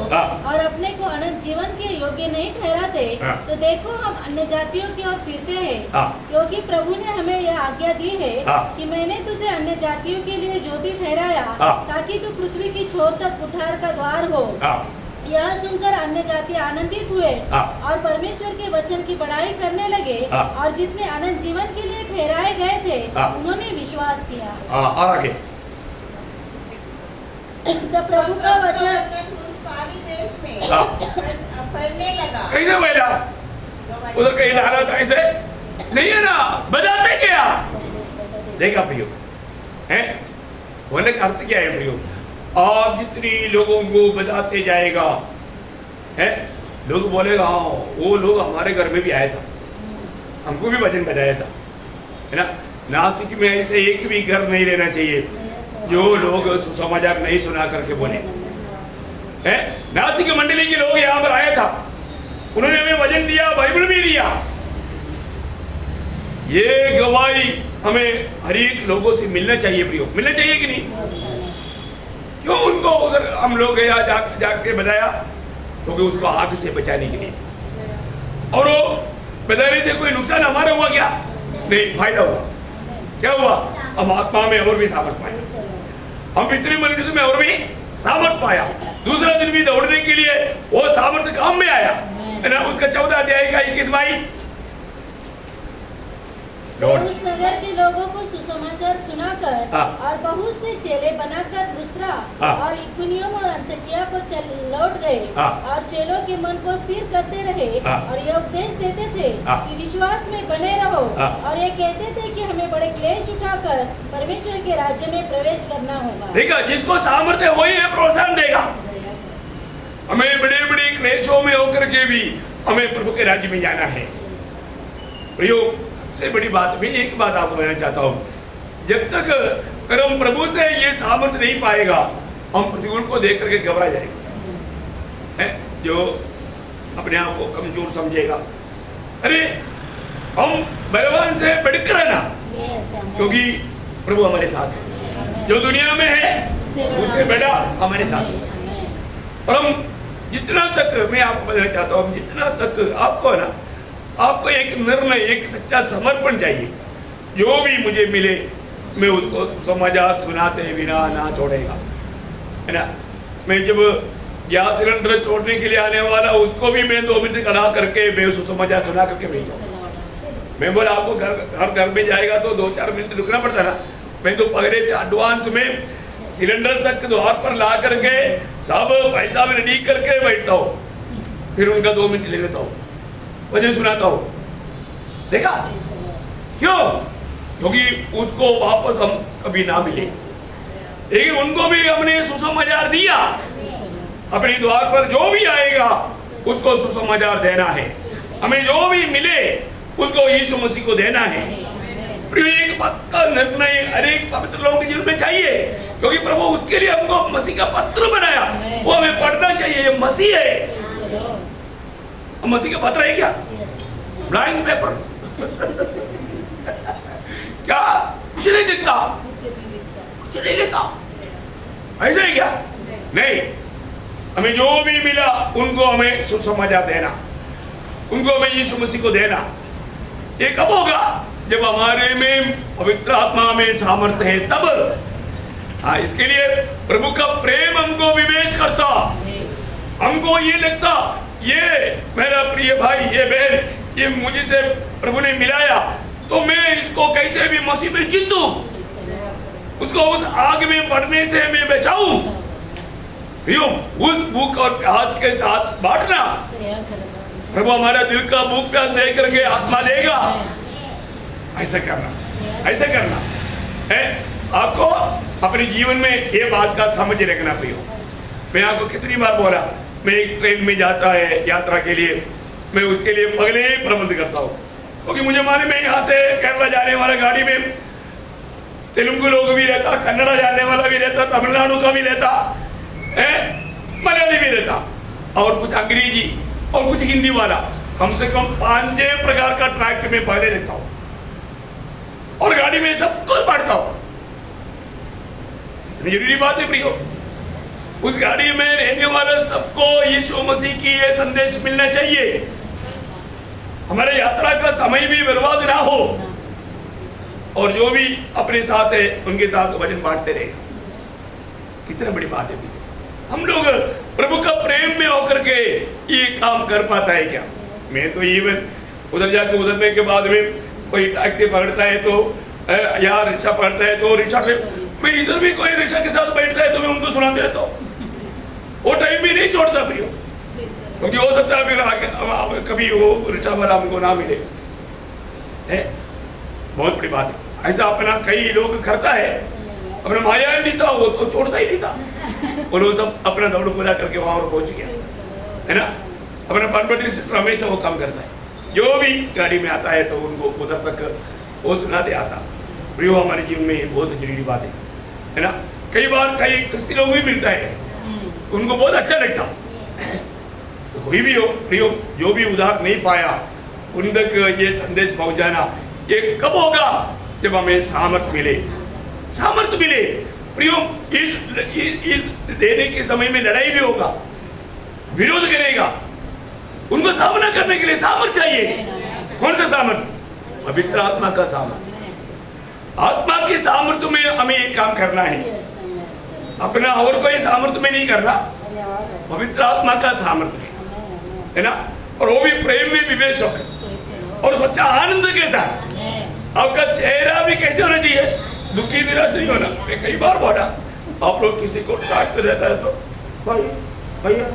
और अपने को अनंत जीवन के योग्य नहीं ठहराते, तो देखो हम अन्य जातियों की ओर फिरते हैं, क्योंकि प्रभु ने हमें यह आज्ञा दी है कि मैंने तुझे अन्य जातियों के लिए ज्योति ठहराया, ताकि तू पृथ्वी की छोर तक उद्धार का द्वार हो। यह सुनकर अन्य जाति आनंदित हुए और परमेश्वर के वचन की बड़ाई करने लगे, और जितने अनंत जीवन के लिए ठहराए गए थे उन्होंने विश्वास किया।
और आगे
तो प्रभु का वचन
सारी देश में फैलने लगा।
कैसे फैला? उधर कहीं लहरा था ऐसे नहीं है ना, बजाते क्या? देखा प्रियो है, बोलने का अर्थ क्या है प्रियो? आप जितनी लोगों को बजाते जाएगा है, लोग बोलेगा हाँ वो लोग हमारे घर में भी आया था, हमको भी भजन बजाया था, है ना। नासिक में ऐसे एक भी घर नहीं रहना चाहिए जो लोग सुसमाचार नहीं सुना करके बोले है। नासिक मंडली के लोग यहाँ पर आया था, उन्होंने हमें वचन दिया, बाइबल भी दिया। ये गवाही हमें हर एक लोगों से मिलना चाहिए प्रियो, मिलना चाहिए कि नहीं? क्यों उनको उधर हम लोग गया जाके बताया? क्योंकि उसको आग से बचाने के लिए, और वो बताने से कोई नुकसान हमारा हुआ क्या? नहीं, फायदा हुआ। क्या हुआ? हम आत्मा में और भी सामर्थ पाए, हम इतने मनुष्य में और भी सामर्थ पाया। दूसरा दिन भी दौड़ने के लिए वो सामर्थ काम में आया, है ना। उसका 14 अध्याय का 21-22
उस नगर के लोगों को सुसमाचार सुनाकर और बहुत से चेले बनाकर दूसरा और इकुनियम और अंतकिया को लौट गए, और चेलों के मन को स्थिर करते रहे और ये उपदेश देते थे कि विश्वास में बने रहो, और ये कहते थे कि हमें बड़े क्लेश उठाकर परमेश्वर के राज्य में प्रवेश करना होगा।
देखा, जिसको सामर्थ्य वही है प्रोत्साहन देगा। हमें बड़े बड़े क्लेशों में होकर के भी हमें प्रभु के राज्य में जाना है। प्रियो, सबसे बड़ी बात, मैं एक बात आपको कहना चाहता हूँ, जब तक अगर हम प्रभु से ये सामर्थ्य नहीं पाएगा, हम प्रतिकूल को देख करके घबरा जाएंगे। जो अपने आप को कमजोर समझेगा, अरे हम बलवान से बढ़कर है ना, क्योंकि प्रभु हमारे साथ है। जो दुनिया में है उससे बड़ा हमारे साथ है। और हम जितना तक, मैं आपको बताना चाहता हूँ, जितना तक आपको है ना, आपको एक निर्णय, एक सच्चा समर्पण चाहिए। जो भी मुझे मिले मैं उसको समाचार सुनाते बिना ना छोड़ेगा, है ना। मैं जब गैस सिलेंडर छोड़ने के लिए आने वाला, उसको भी मैं 2 मिनट खड़ा करके मैं उसको समाचार सुना करके भेजा। मैं बोला आपको घर में जाएगा तो 2-4 मिनट रुकना पड़ता ना। मैं तो पहले से एडवांस में सिलेंडर तक द्वार पर ला करके सब पैसा में रेडी करके बैठता हूँ, फिर उनका 2 मिनट ले लेता हूँ, वजन सुनाता हूँ। देखा क्यों? क्योंकि उसको वापस हम कभी ना मिले, लेकिन उनको भी हमने सुसमाचार दिया। अपने द्वार पर जो भी आएगा उसको सुसमाचार देना है। हमें जो भी मिले उसको यीशु मसीह को देना है। एक पक्का निर्णय हर एक पवित्र लोगों के जीवन में चाहिए, क्योंकि प्रभु उसके लिए हमको मसीह का पत्र बनाया, वो हमें पढ़ना चाहिए। ये मसीह है, मसीह का पत्र है क्या? ब्लैंक पेपर क्या? कुछ नहीं दिखता, कुछ नहीं लिखा, ऐसा है क्या? नहीं, हमें जो भी मिला उनको हमें सुसमाचार देना, उनको हमें यीशु मसीह को देना। ये कब होगा? जब हमारे में पवित्र आत्मा में सामर्थ्य है, तब। हाँ, इसके लिए प्रभु का प्रेम हमको विवेश करता, हमको ये लगता ये मेरा प्रिय भाई, ये बहन, ये मुझे से प्रभु ने मिलाया, तो मैं इसको कैसे भी मसीह में जीतूं, उसको उस आग में पड़ने से मैं बचाऊं। उस भूख और प्यास के साथ बांटना। प्रभु हमारा दिल का भूख प्यास दे करके आत्मा देगा। ऐसा करना, ऐसा करना है। आपको अपने जीवन में ये बात का समझ रखना प्रियो। मैं आपको कितनी बार बोला, मैं एक ट्रेन में जाता है यात्रा के लिए, मैं उसके लिए पहले ही प्रबंध करता हूँ, क्योंकि मुझे मालूम है यहाँ से केरला जाने वाला गाड़ी में तेलुगु लोग भी रहता, कन्नड़ा जाने वाला भी रहता, तमिलनाडु का भी रहता है, मलयाली भी रहता, और कुछ अंग्रेजी और कुछ हिंदी वाला। कम से कम 5-6 प्रकार का ट्रैक्ट में पहले देता हूँ और गाड़ी में सबको बांटता हूँ। जरूरी बात है प्रियो, उस गाड़ी में रहने वाले सबको यीशु मसीह की ये संदेश मिलना चाहिए। हमारे यात्रा का समय भी बर्बाद ना हो, और जो भी अपने साथ है उनके साथ वचन बांटते रहे। कितना बड़ी बात है। हम लोग प्रभु का प्रेम में होकर के ये काम कर पाता है क्या? मैं तो इवन उधर जाके उतरने के बाद में कोई टैक्सी पकड़ता है तो या रिक्शा पकड़ता है तो रिक्शा से, मैं इधर भी कोई रिक्शा के साथ बैठता है तो मैं उनको सुनाते रहता हूँ। वो टाइम भी नहीं छोड़ता प्रियो, क्योंकि हो सकता है फिर आगे कभी वो रिक्शा वाला हमको ना मिले। है बहुत बड़ी बात है। ऐसा अपना कई लोग करता है, अपना माया नहीं था, वो तो छोड़ता ही नहीं था, और वो सब अपना दौड़ पूरा करके वहां पर पहुंच गया, है ना। अपना परमिटेड सिस्टम हमेशा वो काम करता है। जो भी गाड़ी में आता है तो उनको उधर तक वो सुनाते आता। प्रियो, हमारे जीवन में ये बहुत जरूरी बात है ना। कई बार कई क्रिश्चियन लोग भी मिलता है, उनको बहुत अच्छा लगता, तो कोई भी हो प्रियो, जो भी उधार नहीं पाया उन तक ये संदेश पहुंचाना, ये कब होगा? जब हमें सामर्थ मिले, सामर्थ मिले प्रियो। इस देने के समय में लड़ाई भी होगा, विरोध करेगा, उनको सामना करने के लिए सामर्थ चाहिए। कौन सा सामर्थ? पवित्र आत्मा का सामर्थ। आत्मा के सामर्थ्य में हमें एक काम करना है, अपना और कोई सामर्थ्य में नहीं करना, पवित्र आत्मा का सामर्थ्य है ना। और वो भी प्रेम में विवेश होकर और सच्चा आनंद के साथ। आपका चेहरा भी कैसे होना चाहिए? दुखी निराश नहीं होना। मैं कई बार बोला, आप लोग किसी को डांटते रहता है तो भाई भैया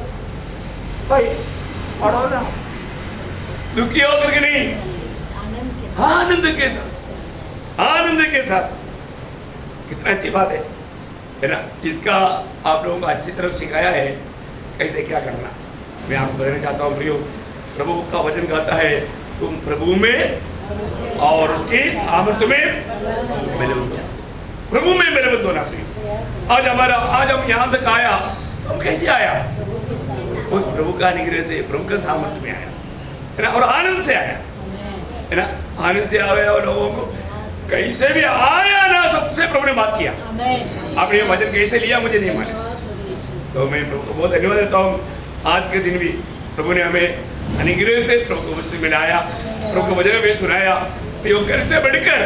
भाई पढ़ो ना, दुखी होकर के नहीं, आनंद के साथ, आनंद के साथ। कितना अच्छी बात है ना। इसका आप लोगों को अच्छी तरह सिखाया है कैसे क्या करना। मैं आपको कहना चाहता हूँ प्रियो, प्रभु का वचन कहता है तुम प्रभु में और उसके सामर्थ्य में बलवंत, प्रभु में बलवंत होना चाहिए। आज हम यहाँ तक आया, हम कैसे आया? उस प्रभु का अनुग्रह से, प्रभु का सामर्थ्य में आया, है ना, और आनंद से आया, है ना, आनंद से आया। और लोगों को कहीं से भी आया ना, सबसे प्रभु ने बात किया। आपने ये वचन कैसे लिया मुझे नहीं मालूम, तो मैं प्रभु को बहुत धन्यवाद देता हूँ। आज के दिन भी प्रभु ने हमें अनुग्रह से प्रभु को मुझसे मिलाया, प्रभु को वचन में सुनाया। तो घर से बढ़कर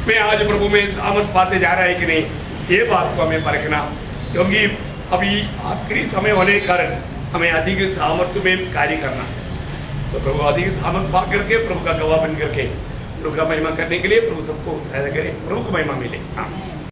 मैं आज प्रभु में सामर्थ पाते जा रहा है कि नहीं, ये बात को हमें परखना, क्योंकि अभी आखिरी समय होने के कारण हमें अधिक सामर्थ्य में कार्य करना। तो प्रभु अधिक सामर्थ पा करके प्रभु का गवाह बन करके प्रभु का महिमा करने के लिए प्रभु सबको सहायता करे, प्रभु को महिमा मिले। हाँ।